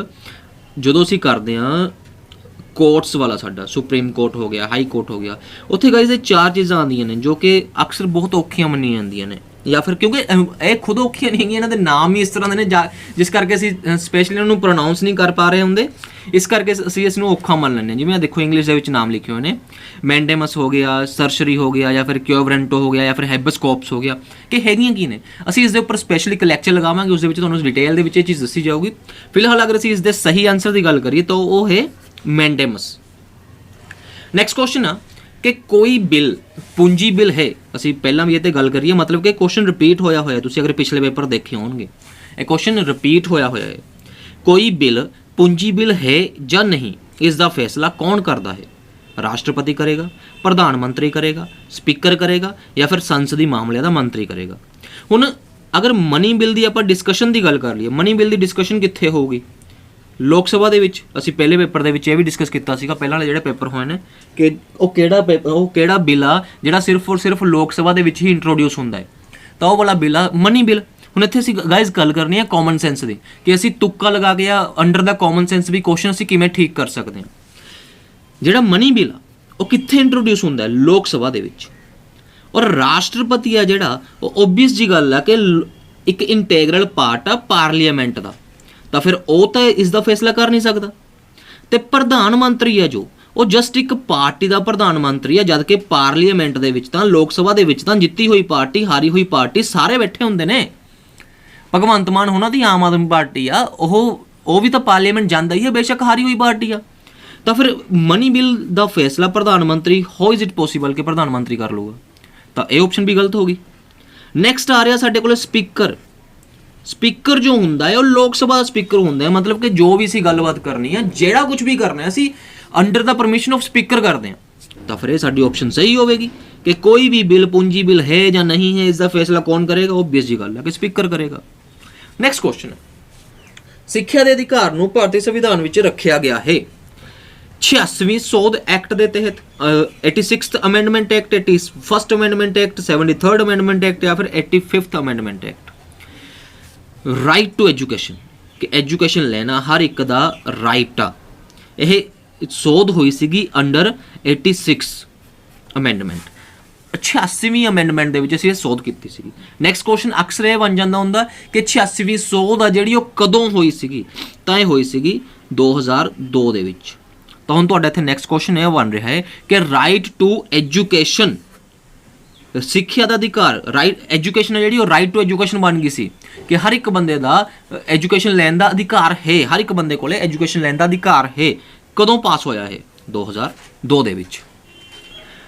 ਜਦੋਂ ਅਸੀਂ ਕਰਦੇ ਹਾਂ ਕੋਰਟਸ ਵਾਲਾ, ਸਾਡਾ ਸੁਪਰੀਮ ਕੋਰਟ ਹੋ ਗਿਆ, ਹਾਈ ਕੋਰਟ ਹੋ ਗਿਆ, ਉੱਥੇ ਗਾਇਜ਼ ਇਹ ਚਾਰ ਚੀਜ਼ਾਂ ਆਉਂਦੀਆਂ ਨੇ ਜੋ ਕਿ ਅਕਸਰ ਬਹੁਤ ਔਖੀਆਂ ਮੰਨੀਆਂ ਜਾਂਦੀਆਂ ਨੇ, ਜਾਂ ਫਿਰ ਕਿਉਂਕਿ ਇਹ ਖੁਦ ਔਖੀਆਂ ਨਹੀਂ ਹੈਗੀਆਂ, ਇਹਨਾਂ ਦੇ ਨਾਮ ਹੀ ਇਸ ਤਰ੍ਹਾਂ ਦੇ ਨੇ ਜਿਸ ਕਰਕੇ ਅਸੀਂ ਸਪੈਸ਼ਲੀ ਇਹਨਾਂ ਨੂੰ ਪ੍ਰੋਨਾਊਂਸ ਨਹੀਂ ਕਰ ਪਾ ਰਹੇ ਹੁੰਦੇ, ਇਸ ਕਰਕੇ ਅਸੀਂ ਇਸ ਨੂੰ ਔਖਾ ਮੰਨ ਲੈਂਦੇ ਹਾਂ। ਜਿਵੇਂ ਦੇਖੋ ਇੰਗਲਿਸ਼ ਦੇ ਵਿੱਚ ਨਾਮ ਲਿਖੇ ਹੋਏ ਨੇ, ਮੈਂਡੇਮਸ ਹੋ ਗਿਆ, ਸਰਸ਼ਰੀ ਹੋ ਗਿਆ, ਜਾਂ ਫਿਰ ਕਿਓਵਰੈਂਟੋ ਹੋ ਗਿਆ, ਜਾਂ ਫਿਰ ਹੈਬਸ ਕੋਰਪਸ ਹੋ ਗਿਆ, ਕਿ ਹੈਗੀਆਂ ਕੀ ਨੇ। ਅਸੀਂ ਇਸ ਦੇ ਉੱਪਰ ਸਪੈਸ਼ਲੀ ਇੱਕ ਲੈਕਚਰ ਲਗਾਵਾਂਗੇ, ਉਸ ਦੇ ਵਿੱਚ ਤੁਹਾਨੂੰ ਡਿਟੇਲ ਦੇ ਵਿੱਚ ਇਹ ਚੀਜ਼ ਦੱਸੀ ਜਾਊਗੀ। ਫਿਲਹਾਲ ਅਗਰ ਅਸੀਂ ਇਸ ਦੇ ਸਹੀ ਆਨਸਰ ਦੀ ਗੱਲ ਕਰੀਏ ਤਾਂ ਉਹ ਹੈ ਮੈਂਡੇਮਸ। ਨੈਕਸਟ ਕੁਐਸਚਨ ਆ कि कोई बिल पूंजी बिल है, असी पहला भी ये गल करिए, मतलब कि क्वेश्चन रिपीट होया होया, तुसी अगर पिछले पेपर देखे होंगे ये क्वेश्चन रिपीट होया होया है। कोई बिल पूंजी बिल है या नहीं, इसका फैसला कौन करता है, राष्ट्रपति करेगा, प्रधानमंत्री करेगा, स्पीकर करेगा, या फिर संसदीय मामले का मंत्री करेगा। हुण अगर मनी बिल की आपां डिस्कशन की गल कर लीए, मनी बिल की डिस्कशन कित्थे होगी, लोक सभा ਦੇ ਵਿੱਚ। ਅਸੀਂ ਪਹਿਲੇ ਪੇਪਰ ਦੇ ਵਿੱਚ ਇਹ ਵੀ ਡਿਸਕਸ ਕੀਤਾ ਸੀਗਾ, ਪਹਿਲਾਂ ਵਾਲੇ ਜਿਹੜੇ ਪੇਪਰ ਹੋਏ ਨੇ, ਕਿ ਉਹ ਕਿਹੜਾ ਬਿੱਲ ਆ ਜਿਹੜਾ ਸਿਰਫ ਔਰ ਸਿਰਫ ਲੋਕ ਸਭਾ ਦੇ ਵਿੱਚ ਹੀ ਇੰਟਰੋਡਿਊਸ ਹੁੰਦਾ ਹੈ, ਤਾਂ ਉਹ ਵਾਲਾ ਬਿੱਲ ਆ ਮਨੀ ਬਿੱਲ। ਹੁਣ ਇੱਥੇ ਅਸੀਂ ਗਾਇਜ਼ ਗੱਲ ਕਰਨੀ ਹੈ ਕਾਮਨ ਸੈਂਸ ਦੀ, ਕਿ ਅਸੀਂ ਤੁੱਕਾ ਲਗਾ ਕੇ ਜਾਂ ਅੰਡਰ ਦਾ ਕਾਮਨ ਸੈਂਸ ਵੀ ਕੁਐਸਚਨ ਅਸੀਂ ਕਿਵੇਂ ਠੀਕ ਕਰ ਸਕਦੇ ਹਾਂ। ਜਿਹੜਾ ਮਨੀ ਬਿੱਲ ਆ ਉਹ ਕਿੱਥੇ ਇੰਟਰੋਡਿਊਸ ਹੁੰਦਾ ਹੈ, ਲੋਕ ਸਭਾ ਦੇ ਵਿੱਚ। ਔਰ ਰਾਸ਼ਟਰਪਤੀ ਆ ਜਿਹੜਾ, ਉਹ ਓਬਵੀਅਸ ਜੀ ਗੱਲ ਆ ਕਿ ਇੱਕ ਇੰਟੈਗਰਲ ਪਾਰਟ ਆ ਪਾਰਲੀਮੈਂਟ ਦਾ, ਤਾਂ ਫਿਰ ਉਹ ਤਾਂ ਇਸ ਦਾ ਫੈਸਲਾ ਕਰ ਨਹੀਂ ਸਕਦਾ। ਤੇ ਪ੍ਰਧਾਨ ਮੰਤਰੀ ਆ ਜੋ, ਉਹ ਜਸਟ ਇੱਕ ਪਾਰਟੀ ਦਾ ਪ੍ਰਧਾਨ ਮੰਤਰੀ ਆ, ਜਦ ਕਿ ਪਾਰਲੀਮੈਂਟ ਦੇ ਵਿੱਚ ਤਾਂ, ਲੋਕ ਸਭਾ ਦੇ ਵਿੱਚ ਤਾਂ ਜਿੱਤੀ ਹੋਈ ਪਾਰਟੀ, ਹਾਰੀ ਹੋਈ ਪਾਰਟੀ ਸਾਰੇ ਬੈਠੇ ਹੁੰਦੇ ਨੇ। ਭਗਵੰਤ ਮਾਨ ਉਹਨਾਂ ਦੀ ਆਮ ਆਦਮੀ ਪਾਰਟੀ ਆ, ਉਹ ਵੀ ਤਾਂ ਪਾਰਲੀਮੈਂਟ ਜਾਂਦਾ ਹੀ ਹੈ, ਬੇਸ਼ੱਕ ਹਾਰੀ ਹੋਈ ਪਾਰਟੀ ਆ। ਤਾਂ ਫਿਰ ਮਨੀ ਬਿੱਲ ਦਾ ਫੈਸਲਾ ਪ੍ਰਧਾਨ ਮੰਤਰੀ, ਹਾਊ ਇਜ਼ ਇਟ ਪੋਸੀਬਲ ਕਿ ਪ੍ਰਧਾਨ ਮੰਤਰੀ ਕਰ ਲੂਗਾ, ਤਾਂ ਇਹ ਆਪਸ਼ਨ ਵੀ ਗਲਤ ਹੋ ਗਈ। ਨੈਕਸਟ ਆ ਰਿਹਾ ਸਾਡੇ ਕੋਲ ਸਪੀਕਰ। ਸਪੀਕਰ ਜੋ ਹੁੰਦਾ ਹੈ ਉਹ ਲੋਕ ਸਭਾ ਦਾ ਸਪੀਕਰ ਹੁੰਦਾ ਹੈ, ਮਤਲਬ ਕਿ ਜੋ ਵੀ ਅਸੀਂ ਗੱਲਬਾਤ ਕਰਨੀ ਹੈ, ਜਿਹੜਾ ਕੁਝ ਵੀ ਕਰਨਾ ਹੈ, ਅਸੀਂ under the permission of speaker ਕਰਦੇ ਹਾਂ। ਤਾਂ ਫਿਰ ਇਹ ਸਾਡੀ ਆਪਸ਼ਨ ਸਹੀ ਹੋਵੇਗੀ ਕਿ ਕੋਈ ਵੀ ਬਿੱਲ ਪੂੰਜੀ ਬਿੱਲ ਹੈ ਜਾਂ ਨਹੀਂ ਹੈ, ਇਸ ਦਾ ਫੈਸਲਾ ਕੌਣ ਕਰੇਗਾ, ਓਬਵੀਅਸ ਜੀ ਗੱਲ ਹੈ ਕਿ ਸਪੀਕਰ ਕਰੇਗਾ। ਨੈਕਸਟ ਕੁਐਸਚਨ, ਸਿੱਖਿਆ ਦੇ ਅਧਿਕਾਰ ਨੂੰ ਭਾਰਤੀ ਸੰਵਿਧਾਨ ਵਿੱਚ ਰੱਖਿਆ ਗਿਆ ਹੈ 86ਵੀਂ ਸੋਧ ਐਕਟ ਦੇ ਤਹਿਤ, 86th amendment act, 81st amendment act, 73rd amendment act, ਜਾਂ ਫਿਰ 85th amendment act. Right to education, ਕਿ ਐਜੂਕੇਸ਼ਨ ਲੈਣਾ ਹਰ ਇੱਕ ਦਾ ਰਾਈਟ ਆ। ਇਹ ਸੋਧ ਹੋਈ ਸੀਗੀ ਅੰਡਰ 86 ਅਮੈਂਡਮੈਂਟ। 86ਵੀਂ ਅਮੈਂਡਮੈਂਟ ਦੇ ਵਿੱਚ ਅਸੀਂ ਇਹ ਸੋਧ ਕੀਤੀ ਸੀਗੀ। ਨੈਕਸਟ ਕੁਐਸਚਨ ਅਕਸਰ ਇਹ ਬਣ ਜਾਂਦਾ ਹੁੰਦਾ ਕਿ 86ਵੀਂ ਸੋਧ ਆ ਜਿਹੜੀ ਉਹ ਕਦੋਂ ਹੋਈ ਸੀਗੀ, ਤਾਂ ਇਹ ਹੋਈ ਸੀਗੀ 2002 ਦੇ ਵਿੱਚ। ਤਾਂ ਹੁਣ ਤੁਹਾਡਾ ਇੱਥੇ ਨੈਕਸਟ ਕੁਐਸਚਨ ਇਹ ਬਣ ਰਿਹਾ ਹੈ ਕਿ ਰਾਈਟ ਟੂ ਐਜੂਕੇਸ਼ਨ, ਸਿੱਖਿਆ ਦਾ ਅਧਿਕਾਰ, ਰਾਈਟ ਐਜੂਕੇਸ਼ਨ ਜਿਹੜੀ ਉਹ ਰਾਈਟ ਟੂ ਐਜੂਕੇਸ਼ਨ ਬਣ ਗਈ ਸੀ ਕਿ ਹਰ ਇੱਕ ਬੰਦੇ ਦਾ ਐਜੂਕੇਸ਼ਨ ਲੈਣ ਦਾ ਅਧਿਕਾਰ ਹੈ, ਹਰ ਇੱਕ ਬੰਦੇ ਕੋਲੇ ਐਜੂਕੇਸ਼ਨ ਲੈਣ ਦਾ ਅਧਿਕਾਰ ਹੈ। ਕਦੋਂ ਪਾਸ ਹੋਇਆ ਇਹ? 2002 ਦੇ ਵਿੱਚ।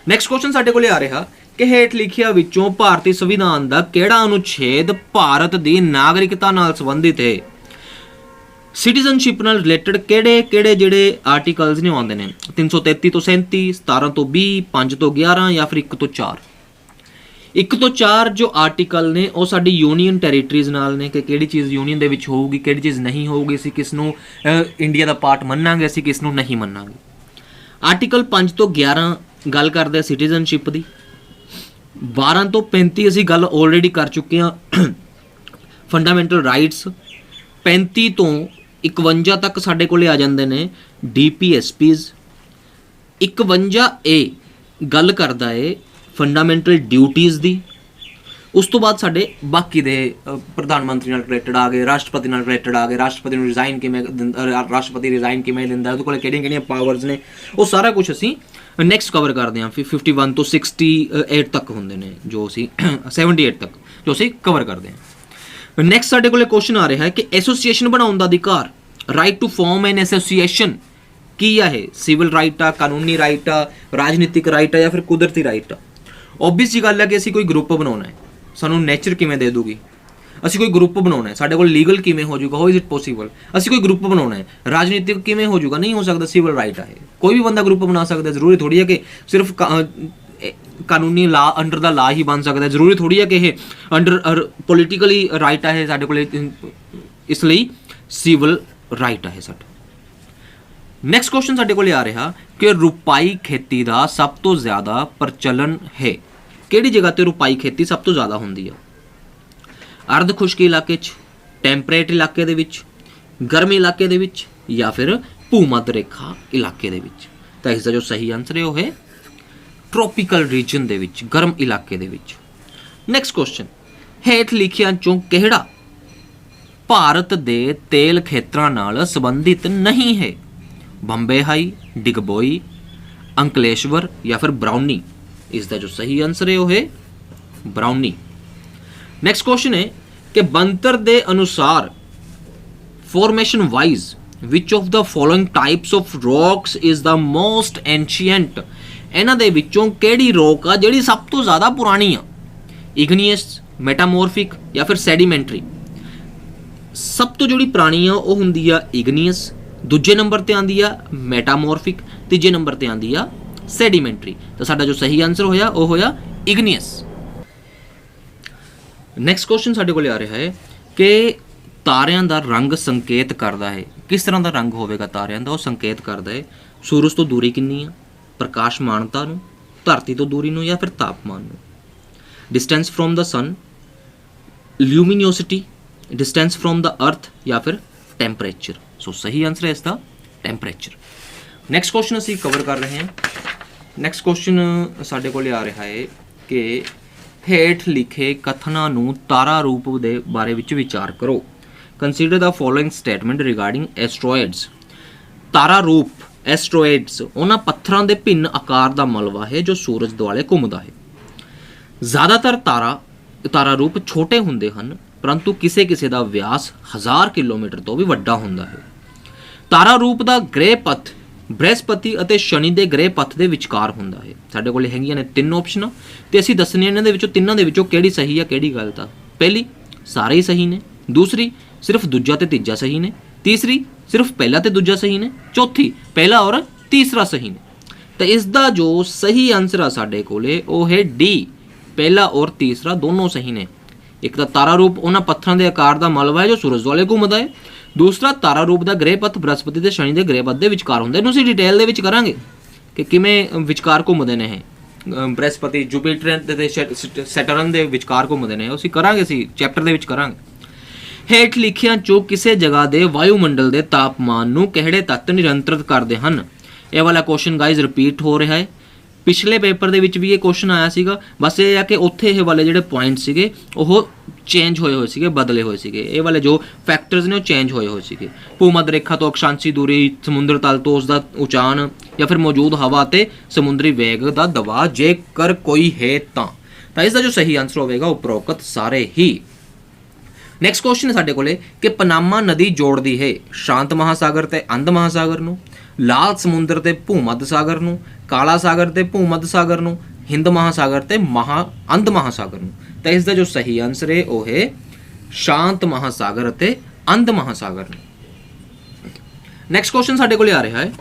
ਨੈਕਸਟ ਕੁਐਸਚਨ ਸਾਡੇ ਕੋਲੇ ਆ ਰਿਹਾ ਕਿ ਹੇਠ ਲਿਖਿਆ ਵਿੱਚੋਂ ਭਾਰਤੀ ਸੰਵਿਧਾਨ ਦਾ ਕਿਹੜਾ ਅਨੁਛੇਦ ਭਾਰਤ ਦੀ ਨਾਗਰਿਕਤਾ ਨਾਲ ਸੰਬੰਧਿਤ ਹੈ? ਸਿਟੀਜ਼ਨਸ਼ਿਪ ਨਾਲ ਰਿਲੇਟਡ ਕਿਹੜੇ ਕਿਹੜੇ ਜਿਹੜੇ ਆਰਟੀਕਲਸ ਨੇ ਆਉਂਦੇ ਨੇ? 333 ਤੋਂ 37, 17 ਤੋਂ 20, 5 ਤੋਂ 11 ਜਾਂ ਫਿਰ 1 ਤੋਂ 4? 1 ਤੋਂ 4 ਜੋ ਆਰਟੀਕਲ ਨੇ ਉਹ ਸਾਡੀ ਯੂਨੀਅਨ ਟੈਰੀਟਰੀਜ਼ ਨਾਲ ਨੇ ਕਿ ਕਿਹੜੀ ਚੀਜ਼ ਯੂਨੀਅਨ ਦੇ ਵਿੱਚ ਹੋਊਗੀ, ਕਿਹੜੀ ਚੀਜ਼ ਨਹੀਂ ਹੋਊਗੀ, ਅਸੀਂ ਕਿਸ ਨੂੰ ਇੰਡੀਆ ਦਾ ਪਾਰਟ ਮੰਨਾਂਗੇ, ਅਸੀਂ ਕਿਸ ਨੂੰ ਨਹੀਂ ਮੰਨਾਂਗੇ। ਆਰਟੀਕਲ 5 ਤੋਂ 11 ਗੱਲ ਕਰਦੇ ਆ ਸਿਟੀਜ਼ਨਸ਼ਿਪ ਦੀ। 12 ਤੋਂ 35 ਅਸੀਂ ਗੱਲ ਆਲਰੇਡੀ ਕਰ ਚੁੱਕੇ ਹਾਂ ਫੰਡਾਮੈਂਟਲ ਰਾਈਟਸ। 35 ਤੋਂ 51 ਤੱਕ ਸਾਡੇ ਕੋਲੇ ਆ ਜਾਂਦੇ ਨੇ DPSPs। 51A ਗੱਲ ਕਰਦਾ ਏ ਫੰਡਾਮੈਂਟਲ ਡਿਊਟੀਜ਼ ਦੀ। ਉਸ ਤੋਂ ਬਾਅਦ ਸਾਡੇ ਬਾਕੀ ਦੇ ਪ੍ਰਧਾਨ ਮੰਤਰੀ ਨਾਲ ਰਿਲੇਟਡ ਆ ਗਏ, ਰਾਸ਼ਟਰਪਤੀ ਨਾਲ ਰਿਲੇਟਡ ਆ ਗਏ, ਰਾਸ਼ਟਰਪਤੀ ਨੂੰ ਰਿਜ਼ਾਈਨ ਕਿਵੇਂ ਰਾਸ਼ਟਰਪਤੀ ਰਿਜ਼ਾਈਨ ਕਿਵੇਂ ਦਿੰਦਾ, ਉਹਦੇ ਕੋਲ ਕਿਹੜੀਆਂ ਕਿਹੜੀਆਂ ਪਾਵਰਸ ਨੇ, ਉਹ ਸਾਰਾ ਕੁਝ ਅਸੀਂ ਨੈਕਸਟ ਕਵਰ ਕਰਦੇ ਹਾਂ। 51 ਤੋਂ 68 ਤੱਕ ਹੁੰਦੇ ਨੇ ਜੋ ਅਸੀਂ 78 ਤੱਕ ਜੋ ਅਸੀਂ ਕਵਰ ਕਰਦੇ ਹਾਂ। ਨੈਕਸਟ ਸਾਡੇ ਕੋਲੇ ਕੁਐਸਚਨ ਆ ਰਿਹਾ ਹੈ ਕਿ ਐਸੋਸੀਏਸ਼ਨ ਬਣਾਉਣ ਦਾ ਅਧਿਕਾਰ, right to form an association ਕੀ ਆ? ਇਹ ਸਿਵਲ ਰਾਈਟ ਆ, ਕਾਨੂੰਨੀ ਰਾਈਟ ਆ, ਰਾਜਨੀਤਿਕ ਰਾਈਟ ਆ ਜਾਂ ਫਿਰ ਕੁਦਰਤੀ ਰਾਈਟ ਆ? ਓਬਵੀਅਸ ਜੀ ਗੱਲ ਹੈ ਕਿ ਅਸੀਂ ਕੋਈ ਗਰੁੱਪ ਬਣਾਉਣਾ ਹੈ, ਸਾਨੂੰ ਨੇਚਰ ਕਿਵੇਂ ਦੇ ਦੂਗੀ? ਅਸੀਂ ਕੋਈ ਗਰੁੱਪ ਬਣਾਉਣਾ ਹੈ, ਸਾਡੇ ਕੋਲ ਲੀਗਲ ਕਿਵੇਂ ਹੋ ਜਾਊਗਾ? How is it possible? ਅਸੀਂ ਕੋਈ ਗਰੁੱਪ ਬਣਾਉਣਾ ਹੈ, ਰਾਜਨੀਤਿਕ ਕਿਵੇਂ ਹੋ ਜਾਊਗਾ? ਨਹੀਂ ਹੋ ਸਕਦਾ, ਸਿਵਲ ਰਾਈਟ ਆ ਇਹ। ਕੋਈ ਵੀ ਬੰਦਾ ਗਰੁੱਪ ਬਣਾ ਸਕਦਾ, ਜ਼ਰੂਰੀ ਥੋੜੀ ਹੈ ਕਿ ਸਿਰਫ ਕਾਨੂੰਨੀ ਲਾ ਅੰਡਰ ਦਾ ਲਾ ਹੀ ਬਣ ਸਕਦਾ, ਜ਼ਰੂਰੀ ਥੋੜੀ ਹੈ ਕਿ ਇਹ ਅੰਡਰ ਪੋਲੀਟੀਕਲੀ ਰਾਈਟ ਆ ਇਹ ਸਾਡੇ ਕੋਲ, ਇਸ ਲਈ ਸਿਵਲ ਰਾਈਟ ਆ ਇਹ ਸਾਡਾ। ਨੈਕਸਟ ਕੁਐਸਚਨ ਸਾਡੇ ਕੋਲ ਆ ਰਿਹਾ ਕਿ ਰੁਪਾਈ ਖੇਤੀ ਦਾ ਸਭ ਤੋਂ ਜ਼ਿਆਦਾ ਪ੍ਰਚਲਨ ਹੈ। ਕਿਹੜੀ ਜਗ੍ਹਾ ਤੇ ਰੁਪਾਈ ਖੇਤੀ ਸਭ ਤੋਂ ਜ਼ਿਆਦਾ ਹੁੰਦੀ ਆ? ਅਰਧ ਖੁਸ਼ਕ ਇਲਾਕੇ 'ਚ, ਟੈਂਪਰੇਟ ਇਲਾਕੇ ਦੇ ਵਿੱਚ, ਗਰਮ ਇਲਾਕੇ ਦੇ ਵਿੱਚ ਜਾਂ ਫਿਰ ਭੂਮੱਧ ਰੇਖਾ ਇਲਾਕੇ ਦੇ ਵਿੱਚ? ਤਾਂ ਇਸ ਦਾ ਜੋ ਸਹੀ ਆਨਸਰ ਹੈ ਉਹ ਹੈ ਟ੍ਰੋਪੀਕਲ ਰੀਜਨ ਦੇ ਵਿੱਚ, ਗਰਮ ਇਲਾਕੇ ਦੇ ਵਿੱਚ। ਨੈਕਸਟ ਕੁਐਸਚਨ, ਹੇਠ ਲਿਖਿਆਂ ਚੋਂ ਕਿਹੜਾ ਭਾਰਤ ਦੇ ਤੇਲ ਖੇਤਰਾਂ ਨਾਲ ਸੰਬੰਧਿਤ ਨਹੀਂ ਹੈ? ਬੰਬੇ ਹਾਈ, ਡਿਗਬੋਈ, ਅੰਕਲੇਸ਼ਵਰ ਜਾਂ ਫਿਰ ਬਰਾਉਨੀ? ਇਸ ਦਾ ਜੋ ਸਹੀ ਆਨਸਰ ਹੈ ਉਹ ਹੈ ਬਰਾਉਨੀ। ਨੈਕਸਟ ਕੁਐਸਚਨ ਹੈ ਕਿ ਬਣਤਰ ਦੇ ਅਨੁਸਾਰ ਫਾਰਮੇਸ਼ਨ ਵਾਈਜ਼ ਵਿਚ of the following types of rocks is the most ancient? ਇਹਨਾਂ ਦੇ ਵਿੱਚੋਂ ਕਿਹੜੀ ਰੌਕ ਆ ਜਿਹੜੀ ਸਭ ਤੋਂ ਜ਼ਿਆਦਾ ਪੁਰਾਣੀ ਆ? ਇਗਨੀਅਸ, ਮੈਟਾਮੋਰਫਿਕ ਜਾਂ ਫਿਰ ਸੈਡੀਮੈਂਟਰੀ? ਸਭ ਤੋਂ ਜਿਹੜੀ ਪੁਰਾਣੀ ਆ ਉਹ ਹੁੰਦੀ ਆ ਇਗਨੀਅਸ, ਦੂਜੇ ਨੰਬਰ ਤੇ ਆਂਦੀ ਆ ਮੈਟਾਮੋਰਫਿਕ, ਤੀਜੇ ਨੰਬਰ ਤੇ ਆਂਦੀ ਆ ਸੈਡੀਮੈਂਟਰੀ। ਤਾਂ ਸਾਡਾ ਜੋ ਸਹੀ ਆਨਸਰ ਹੋਇਆ ਉਹ ਹੋਇਆ ਇਗਨੀਅਸ। ਨੈਕਸਟ ਕੁਐਸਚਨ ਸਾਡੇ ਕੋਲ ਆ ਰਿਹਾ ਹੈ ਕਿ ਤਾਰਿਆਂ ਦਾ ਰੰਗ ਸੰਕੇਤ ਕਰਦਾ ਹੈ, ਕਿਸ ਤਰ੍ਹਾਂ ਦਾ ਰੰਗ ਹੋਵੇਗਾ ਤਾਰਿਆਂ ਦਾ? ਉਹ ਸੰਕੇਤ ਕਰਦਾ ਹੈ ਸੂਰਜ ਤੋਂ ਦੂਰੀ ਕਿੰਨੀ ਆ, ਪ੍ਰਕਾਸ਼ਮਾਨਤਾ ਨੂੰ, ਧਰਤੀ ਤੋਂ ਦੂਰੀ ਨੂੰ ਜਾਂ ਫਿਰ ਤਾਪਮਾਨ ਨੂੰ? Distance from the sun, luminosity, distance from the earth ਜਾਂ ਫਿਰ ਟੈਂਪਰੇਚਰ? ਸੋ ਸਹੀ ਆਨਸਰ ਹੈ ਇਸ ਦਾ ਟੈਂਪਰੇਚਰ। ਨੈਕਸਟ ਕੁਐਸਚਨ ਅਸੀਂ ਕਵਰ ਕਰ ਰਹੇ ਹਾਂ। ਨੈਕਸਟ ਕੁਐਸਚਨ ਸਾਡੇ ਕੋਲ ਆ ਰਿਹਾ ਹੈ ਕਿ ਹੇਠ ਲਿਖੇ ਕਥਨਾਂ ਨੂੰ ਤਾਰਾ ਰੂਪ ਦੇ ਬਾਰੇ ਵਿੱਚ ਵਿਚਾਰ ਕਰੋ। Consider the following statement regarding asteroids. ਤਾਰਾ ਰੂਪ, ਐਸਟਰੋਇਡਸ ਉਹਨਾਂ ਪੱਥਰਾਂ ਦੇ ਭਿੰਨ ਆਕਾਰ ਦਾ ਮਲਬਾ ਹੈ ਜੋ ਸੂਰਜ ਦੁਆਲੇ ਘੁੰਮਦਾ ਹੈ। ਜ਼ਿਆਦਾਤਰ ਤਾਰਾ ਰੂਪ ਛੋਟੇ ਹੁੰਦੇ ਹਨ, ਪਰੰਤੂ ਕਿਸੇ ਕਿਸੇ ਦਾ ਵਿਆਸ 1000 ਕਿਲੋਮੀਟਰ ਤੋਂ ਵੀ ਵੱਡਾ ਹੁੰਦਾ ਹੈ। ਤਾਰਾ ਰੂਪ ਦਾ ਗ੍ਰਹਿ ਪਥ ਬ੍ਰਹਿਸਪਤੀ ਅਤੇ ਸ਼ਨੀ ਦੇ ਗ੍ਰਹਿ ਪਥ ਦੇ ਵਿਚਕਾਰ ਹੁੰਦਾ ਹੈ। ਸਾਡੇ ਕੋਲ ਹੈਗੀਆਂ ਨੇ 3 ਆਪਸ਼ਨਾਂ ਤੇ ਅਸੀਂ ਦੱਸਣੇ ਇਹਨਾਂ ਦੇ ਵਿੱਚੋਂ ਤਿੰਨਾਂ ਦੇ ਵਿੱਚੋਂ ਕਿਹੜੀ ਸਹੀ ਆ ਕਿਹੜੀ ਗਲਤ ਆ। ਪਹਿਲੀ, ਸਾਰੇ ਹੀ ਸਹੀ ਨੇ। ਦੂਸਰੀ, ਸਿਰਫ ਦੂਜਾ ਤੇ ਤੀਜਾ ਸਹੀ ਨੇ। ਤੀਸਰੀ, ਸਿਰਫ ਪਹਿਲਾ ਤੇ ਦੂਜਾ ਸਹੀ ਨੇ। ਚੌਥੀ, ਪਹਿਲਾ ਔਰ ਤੀਸਰਾ ਸਹੀ ਨੇ। ਤਾਂ ਇਸ ਦਾ ਜੋ ਸਹੀ ਆਨਸਰ ਆ ਸਾਡੇ ਕੋਲੇ ਉਹ ਹੈ ਡੀ, ਪਹਿਲਾ ਔਰ ਤੀਸਰਾ ਦੋਨੋਂ ਸਹੀ ਨੇ। ਇੱਕ ਤਾਂ ਤਾਰਾ ਰੂਪ ਉਹਨਾਂ ਪੱਥਰਾਂ ਦੇ ਆਕਾਰ ਦਾ ਮਲਬਾ ਹੈ ਜੋ ਸੂਰਜ ਦੁਆਲੇ ਘੁੰਮਦਾ ਹੈ। ਦੂਸਰਾ, ਤਾਰਾ ਰੂਪ ਦਾ ਗ੍ਰਹਿ ਪਥ ਬ੍ਰਹਸਪਤੀ ਤੇ ਸ਼ਨੀ ਦੇ ਗ੍ਰਹਿ ਪਥ ਦੇ ਵਿਚਕਾਰ ਹੁੰਦਾ। ਇਹਨੂੰ ਅਸੀਂ ਡਿਟੇਲ ਦੇ ਵਿੱਚ ਕਰਾਂਗੇ ਕਿ ਕਿਵੇਂ ਵਿਚਕਾਰ ਘੁੰਮਦੇ ਨੇ ਇਹ, ਬ੍ਰਹਸਪਤੀ, ਜੁਪੀਟਰ ਤੇ ਸੈਟਰਨ ਦੇ ਵਿਚਕਾਰ ਘੁੰਮਦੇ ਨੇ। ਅਸੀਂ ਕਰਾਂਗੇ, ਅਸੀਂ ਚੈਪਟਰ ਦੇ ਵਿੱਚ ਕਰਾਂਗੇ। ਹੇਠ ਲਿਖਿਆਂ ਚੋਂ ਕਿਸੇ ਜਗ੍ਹਾ ਦੇ ਵਾਯੂਮੰਡਲ ਦੇ ਤਾਪਮਾਨ ਨੂੰ ਕਿਹੜੇ ਤੱਤ ਨਿਯੰਤਰਿਤ ਕਰਦੇ ਹਨ? ਇਹ ਵਾਲਾ ਕੁਐਸਚਨ ਗਾਇਜ਼ ਰਿਪੀਟ ਹੋ ਰਿਹਾ ਹੈ। ਪਿਛਲੇ ਪੇਪਰ ਦੇ ਵਿੱਚ ਵੀ ਇਹ ਕੁਐਸਚਨ ਆਇਆ ਸੀਗਾ, ਬਸ ਇਹ ਆ ਕਿ ਉੱਥੇ ਇਹ ਵਾਲੇ ਜਿਹੜੇ ਪੁਆਇੰਟ ਸੀਗੇ ਉਹ ਚੇਂਜ ਹੋਏ ਸੀਗੇ, ਬਦਲੇ ਹੋਏ ਸੀਗੇ। ਇਹ ਵਾਲੇ ਜੋ ਫੈਕਟਰਸ ਨੇ ਉਹ ਚੇਂਜ ਹੋਏ ਸੀਗੇ। ਭੂਮੱਧ ਰੇਖਾ ਤੋਂ ਅਕਸ਼ਾਂਸ਼ੀ ਦੂਰੀ, ਸਮੁੰਦਰ ਤਲ ਤੋਂ ਉਸ ਦਾ ਉਚਾਨ, ਜਾਂ ਫਿਰ ਮੌਜੂਦ ਹਵਾ ਅਤੇ ਸਮੁੰਦਰੀ ਵੇਗ ਦਾ ਦਬਾਅ ਜੇਕਰ ਕੋਈ ਹੈ ਤਾਂ ਇਸ ਦਾ ਜੋ ਸਹੀ ਆਨਸਰ ਹੋਵੇਗਾ ਉਪਰੋਕਤ ਸਾਰੇ ਹੀ। ਨੈਕਸਟ ਕੁਐਸਚਨ ਹੈ ਸਾਡੇ ਕੋਲੇ ਕਿ ਪਨਾਮਾ ਨਦੀ ਜੋੜਦੀ ਹੈ ਸ਼ਾਂਤ ਮਹਾਸਾਗਰ ਤੇ ਅੰਧ ਮਹਾਸਾਗਰ ਨੂੰ, ਲਾਲ ਸਮੁੰਦਰ ਤੇ ਭੂਮੱਧ ਸਾਗਰ ਨੂੰ, ਕਾਲਾ ਸਾਗਰ ਤੇ ਭੂਮੱਧ ਸਾਗਰ ਨੂੰ, ਹਿੰਦ ਮਹਾਸਾਗਰ ਤੇ ਅੰਧ ਮਹਾਸਾਗਰ ਨੂੰ। ਤਾਂ ਇਸ ਦਾ ਜੋ ਸਹੀ ਆਨਸਰ ਹੈ ਉਹ ਹੈ ਸ਼ਾਂਤ ਮਹਾਸਾਗਰ ਅਤੇ ਅੰਧ ਮਹਾਸਾਗਰ ਨੂੰ। ਨੈਕਸਟ ਕੁਐਸਚਨ ਸਾਡੇ ਕੋਲੇ ਆ ਰਿਹਾ ਹੈ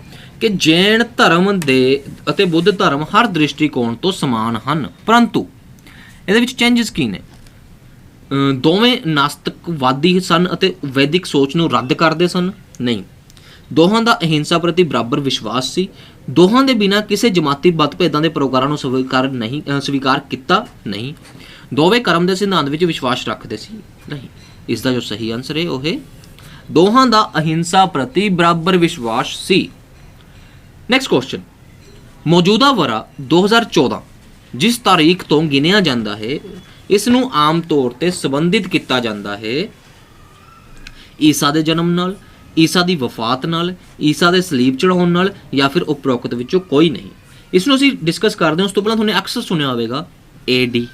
ਕਿ ਜੈਨ ਧਰਮ ਦੇ ਅਤੇ ਬੁੱਧ ਧਰਮ ਹਰ ਦ੍ਰਿਸ਼ਟੀਕੋਣ ਤੋਂ ਸਮਾਨ ਹਨ, ਪਰੰਤੂ ਇਹਦੇ ਵਿੱਚ ਚੇਂਜਸ ਕੀ ਨੇ? ਦੋਵੇਂ ਨਾਸਤਿਕਵਾਦੀ ਸਨ ਅਤੇ ਵੈਦਿਕ ਸੋਚ ਨੂੰ ਰੱਦ ਕਰਦੇ ਸਨ? ਨਹੀਂ। ਦੋਹਾਂ ਦਾ ਅਹਿੰਸਾ ਪ੍ਰਤੀ ਬਰਾਬਰ ਵਿਸ਼ਵਾਸ ਸੀ? ਦੋਹਾਂ ਦੇ ਬਿਨਾਂ ਕਿਸੇ ਜਮਾਤੀ ਮਤਭੇਦਾਂ ਦੇ ਪ੍ਰੋਗਰਾਮਾਂ ਨੂੰ ਸਵੀਕਾਰ ਕੀਤਾ? ਨਹੀਂ। ਦੋਵੇਂ ਕਰਮ ਦੇ ਸਿਧਾਂਤ ਵਿੱਚ ਵਿਸ਼ਵਾਸ ਰੱਖਦੇ ਸੀ? ਨਹੀਂ। ਇਸ ਦਾ ਜੋ ਸਹੀ ਆਨਸਰ ਹੈ ਉਹ ਹੈ ਦੋਹਾਂ ਦਾ ਅਹਿੰਸਾ ਪ੍ਰਤੀ ਬਰਾਬਰ ਵਿਸ਼ਵਾਸ ਸੀ। ਨੈਕਸਟ ਕੁਐਸਚਨ, ਮੌਜੂਦਾ ਵਰ੍ਹਾ 2014 ਜਿਸ ਤਾਰੀਖ ਤੋਂ ਗਿਣਿਆ ਜਾਂਦਾ ਹੈ, ਇਸ ਨੂੰ ਆਮ ਤੌਰ ਤੇ ਸੰਬੰਧਿਤ ਕੀਤਾ ਜਾਂਦਾ ਹੈ ਈਸਾ ਦੇ ਜਨਮ ਨਾਲ, ਈਸਾ ਦੀ ਵਫਾਤ ਨਾਲ, ਈਸਾ ਦੇ ਸਲੀਬ ਚੜਾਉਣ ਨਾਲ, ਜਾਂ ਫਿਰ ਉਪਰੋਕਤ ਵਿੱਚੋਂ ਕੋਈ ਨਹੀਂ। ਇਸ ਨੂੰ ਅਸੀਂ ਡਿਸਕਸ ਕਰਦੇ ਹਾਂ। ਉਸ ਤੋਂ ਪਹਿਲਾਂ ਤੁਹਾਨੂੰ ਅਕਸਰ ਸੁਣਿਆ ਹੋਵੇਗਾ AD,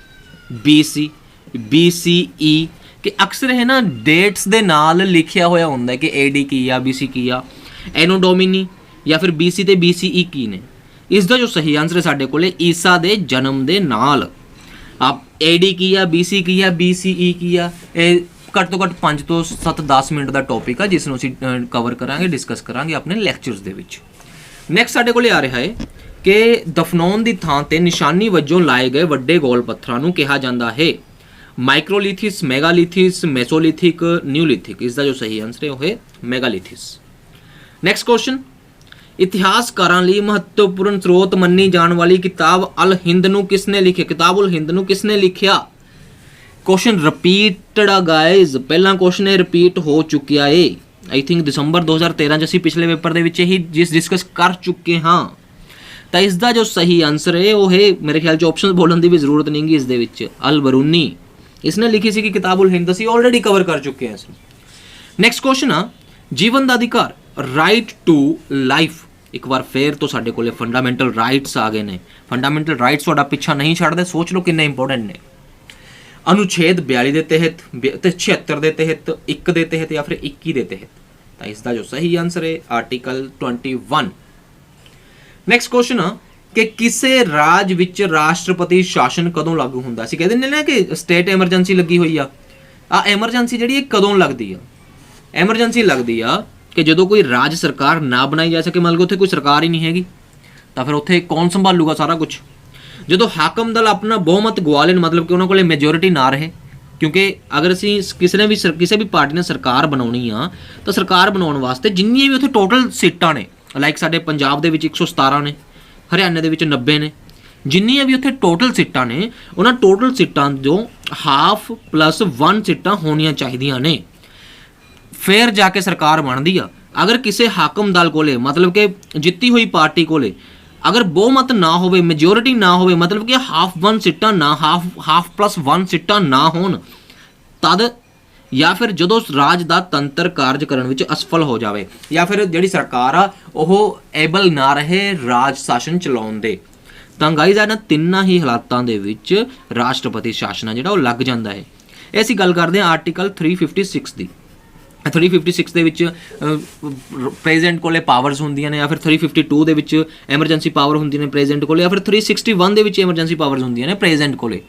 BC, BCE, ਕਿ ਅਕਸਰ ਇਹ ਨਾ ਡੇਟਸ ਦੇ ਨਾਲ ਲਿਖਿਆ ਹੋਇਆ ਹੁੰਦਾ ਕਿ AD ਕੀ ਆ, BC ਕੀ ਆ, ਐਨੋ ਡੋਮਿਨੀ ਜਾਂ ਫਿਰ BC ਤੇ BCE ਕੀ ਨੇ। ਇਸ ਦਾ ਜੋ ਸਹੀ ਆਨਸਰ ਹੈ ਸਾਡੇ ਕੋਲੇ ਈਸਾ ਦੇ ਜਨਮ ਦੇ ਨਾਲ। AD ਕੀ ਆ, BC ਕੀ ਆ, BCE ਕੀ ਆ, ਇਹ ਘੱਟ ਤੋਂ ਘੱਟ 5 ਤੋਂ 7-10 ਮਿੰਟ ਦਾ ਟੌਪਿਕ ਆ ਜਿਸ ਨੂੰ ਅਸੀਂ ਕਵਰ ਕਰਾਂਗੇ, ਡਿਸਕਸ ਕਰਾਂਗੇ ਆਪਣੇ ਲੈਕਚਰਸ ਦੇ ਵਿੱਚ। ਨੈਕਸਟ ਸਾਡੇ ਕੋਲੇ ਆ ਰਿਹਾ ਹੈ ਕਿ ਦਫਨਾਉਣ ਦੀ ਥਾਂ ਤੇ ਨਿਸ਼ਾਨੀ ਵਜੋਂ ਲਾਏ ਗਏ ਵੱਡੇ ਗੋਲ ਪੱਥਰਾਂ ਨੂੰ ਕਿਹਾ ਜਾਂਦਾ ਹੈ ਮਾਈਕਰੋਲਿਥਿਸ, ਮੈਗਾਲਿਥਿਸ, ਮੈਸੋਲਿਥਿਕ, ਨਿਊਲਿਥਿਕ। ਇਸ ਦਾ ਜੋ ਸਹੀ ਆਨਸਰ ਹੈ ਉਹ ਹੈ ਮੈਗਾਲਿਥਿਸ। ਨੈਕਸਟ ਕੁਐਸਚਨ, ਇਤਿਹਾਸਕਾਰਾਂ ਲਈ ਮਹੱਤਵਪੂਰਨ ਸਰੋਤ ਮੰਨੀ ਜਾਣ ਵਾਲੀ ਕਿਤਾਬ ਅਲ ਹਿੰਦ ਨੂੰ ਕਿਸਨੇ ਲਿਖਿਆ? ਕਿਤਾਬ ਉਲ ਹਿੰਦ ਨੂੰ ਕਿਸਨੇ ਲਿਖਿਆ? ਕੁਐਸਚਨ ਰਿਪੀਟਡ ਆ ਗਾਇਜ਼, ਪਹਿਲਾ ਕੁਐਸਚਨ ਇਹ ਰਿਪੀਟ ਹੋ ਚੁੱਕਿਆ ਏ। ਆਈ ਥਿੰਕ ਦਸੰਬਰ 2013 ਚ ਅਸੀਂ ਪਿਛਲੇ ਪੇਪਰ ਦੇ ਵਿੱਚ ਹੀ ਡਿਸਕਸ ਕਰ ਚੁੱਕੇ ਹਾਂ। ਤਾਂ ਇਸ ਦਾ ਜੋ ਸਹੀ ਆਨਸਰ ਹੈ ਉਹ ਹੈ, ਮੇਰੇ ਖਿਆਲ ਚ ਆਪਸ਼ਨਸ ਬੋਲਣ ਦੀ ਵੀ ਜ਼ਰੂਰਤ ਨਹੀਂ ਗੀ ਇਸ ਦੇ ਵਿੱਚ, ਅਲ ਬਰੂਨੀ। ਇਸਨੇ ਲਿਖੀ ਸੀ ਕਿ ਕਿਤਾਬੁਲ ਹਿੰਦ ਅਸੀਂ ਆਲਰੇਡੀ ਕਵਰ ਕਰ ਚੁੱਕੇ ਹਾਂ ਇਸ ਨੂੰ। ਨੈਕਸਟ ਕੁਐਸਚਨ ਆ ਜੀਵਨ ਦਾ ਅਧਿਕਾਰ, ਰਾਈਟ ਟੂ ਲਾਈਫ। ਇੱਕ ਵਾਰ ਫੇਰ ਤੋਂ ਸਾਡੇ ਕੋਲੇ ਫੰਡਾਮੈਂਟਲ ਰਾਈਟਸ ਆ ਗਏ ਨੇ। ਫੰਡਾਮੈਂਟਲ ਰਾਈਟਸ ਤੁਹਾਡਾ ਪਿੱਛਾ ਨਹੀਂ ਛੱਡਦੇ, ਸੋਚ ਲਓ ਕਿੰਨੇ ਇੰਪੋਰਟੈਂਟ ਨੇ। ਅਨੁਛੇਦ 42 ਦੇ ਤਹਿਤ ਤੇ 76 ਦੇ ਤਹਿਤ, 1 ਦੇ ਤਹਿਤ ਜਾਂ ਫਿਰ 21 ਦੇ ਤਹਿਤ। ਤਾਂ ਇਸ ਦਾ ਜੋ ਸਹੀ ਆਨਸਰ ਹੈ ਆਰਟੀਕਲ 21। ਨੈਕਸਟ ਕੁਐਸਚਨ ਆ ਕਿ ਕਿਸੇ ਰਾਜ ਵਿੱਚ ਰਾਸ਼ਟਰਪਤੀ ਸ਼ਾਸਨ ਕਦੋਂ ਲਾਗੂ ਹੁੰਦਾ? ਅਸੀਂ ਕਹਿ ਦਿੰਦੇ ਨੇ ਕਿ ਸਟੇਟ ਐਮਰਜੈਂਸੀ ਲੱਗੀ ਹੋਈ ਆ। ਐਮਰਜੈਂਸੀ ਜਿਹੜੀ ਇਹ ਕਦੋਂ ਲੱਗਦੀ ਆ? ਐਮਰਜੈਂਸੀ ਲੱਗਦੀ ਆ ਕਿ ਜਦੋਂ ਕੋਈ ਰਾਜ ਸਰਕਾਰ ਨਾ ਬਣਾਈ ਜਾ ਸਕੇ, ਮਤਲਬ ਉੱਥੇ ਕੋਈ ਸਰਕਾਰ ਹੀ ਨਹੀਂ ਹੈਗੀ, ਤਾਂ ਫਿਰ ਉੱਥੇ ਕੌਣ ਸੰਭਾਲੂਗਾ ਸਾਰਾ ਕੁਝ? ਜਦੋਂ ਹਾਕਮ ਦਲ ਆਪਣਾ ਬਹੁਮਤ ਗਵਾ ਲੈਣ, ਮਤਲਬ ਕਿ ਉਹਨਾਂ ਕੋਲੇ ਮੈਜੋਰਿਟੀ ਨਾ ਰਹੇ। ਕਿਉਂਕਿ ਅਗਰ ਅਸੀਂ ਕਿਸੇ ਵੀ ਪਾਰਟੀ ਨੇ ਸਰਕਾਰ ਬਣਾਉਣੀ ਆ ਤਾਂ ਸਰਕਾਰ ਬਣਾਉਣ ਵਾਸਤੇ ਜਿੰਨੀਆਂ ਵੀ ਉੱਥੇ ਟੋਟਲ ਸੀਟਾਂ ਨੇ, ਲਾਈਕ ਸਾਡੇ ਪੰਜਾਬ ਦੇ ਵਿੱਚ 117 ਨੇ, ਹਰਿਆਣੇ ਦੇ ਵਿੱਚ 90 ਨੇ, ਜਿੰਨੀਆਂ ਵੀ ਉੱਥੇ ਟੋਟਲ ਸੀਟਾਂ ਨੇ ਉਹਨਾਂ ਟੋਟਲ ਸੀਟਾਂ ਜੋ ਹਾਫ ਪਲੱਸ 1 ਸੀਟਾਂ ਹੋਣੀਆਂ ਚਾਹੀਦੀਆਂ ਨੇ, ਫਿਰ ਜਾ ਕੇ ਸਰਕਾਰ ਬਣਦੀ ਆ। ਅਗਰ ਕਿਸੇ ਹਾਕਮ ਦਲ ਕੋਲੇ, ਮਤਲਬ ਕਿ ਜਿੱਤੀ ਹੋਈ ਪਾਰਟੀ ਕੋਲੇ ਅਗਰ ਬਹੁਮਤ ਨਾ ਹੋਵੇ, ਮੈਜੋਰਿਟੀ ਨਾ ਹੋਵੇ, ਮਤਲਬ ਕਿ ਹਾਫ 1 ਸੀਟਾਂ ਨਾ, ਹਾਫ ਪਲੱਸ 1 ਸੀਟਾਂ ਨਾ ਹੋਣ, ਤਦ ਜਾਂ ਫਿਰ ਜਦੋਂ ਰਾਜ ਦਾ ਤੰਤਰ ਕਾਰਜ ਕਰਨ ਵਿੱਚ ਅਸਫਲ ਹੋ ਜਾਵੇ, ਜਾਂ ਫਿਰ ਜਿਹੜੀ ਸਰਕਾਰ ਆ ਉਹ ਏਬਲ ਨਾ ਰਹੇ ਰਾਜ ਸ਼ਾਸਨ ਚਲਾਉਣ ਦੇ, ਤਾਂ ਗਾਈਜ਼ ਇਹਨਾਂ ਤਿੰਨਾਂ ਹੀ ਹਾਲਾਤਾਂ ਦੇ ਵਿੱਚ ਰਾਸ਼ਟਰਪਤੀ ਸ਼ਾਸਨ ਆ ਜਿਹੜਾ ਉਹ ਲੱਗ ਜਾਂਦਾ ਹੈ। ਇਹ ਅਸੀਂ ਗੱਲ ਕਰਦੇ ਹਾਂ ਆਰਟੀਕਲ 356 ਦੀ। 356 ਦੇ ਵਿੱਚ ਪ੍ਰੈਜ਼ੀਡੈਂਟ ਕੋਲੇ ਪਾਵਰਸ ਹੁੰਦੀਆਂ ਨੇ, ਜਾਂ ਫਿਰ 352 ਦੇ ਵਿੱਚ ਐਮਰਜੈਂਸੀ ਪਾਵਰ ਹੁੰਦੀਆਂ ਨੇ ਪ੍ਰੈਜ਼ੀਡੈਂਟ ਕੋਲੇ, ਜਾਂ ਫਿਰ 361 ਦੇ ਵਿੱਚ ਐਮਰਜੈਂਸੀ ਪਾਵਰਸ ਹੁੰਦੀਆਂ ਨੇ ਪ੍ਰੈਜ਼ੀਡੈਂਟ ਕੋਲੇ।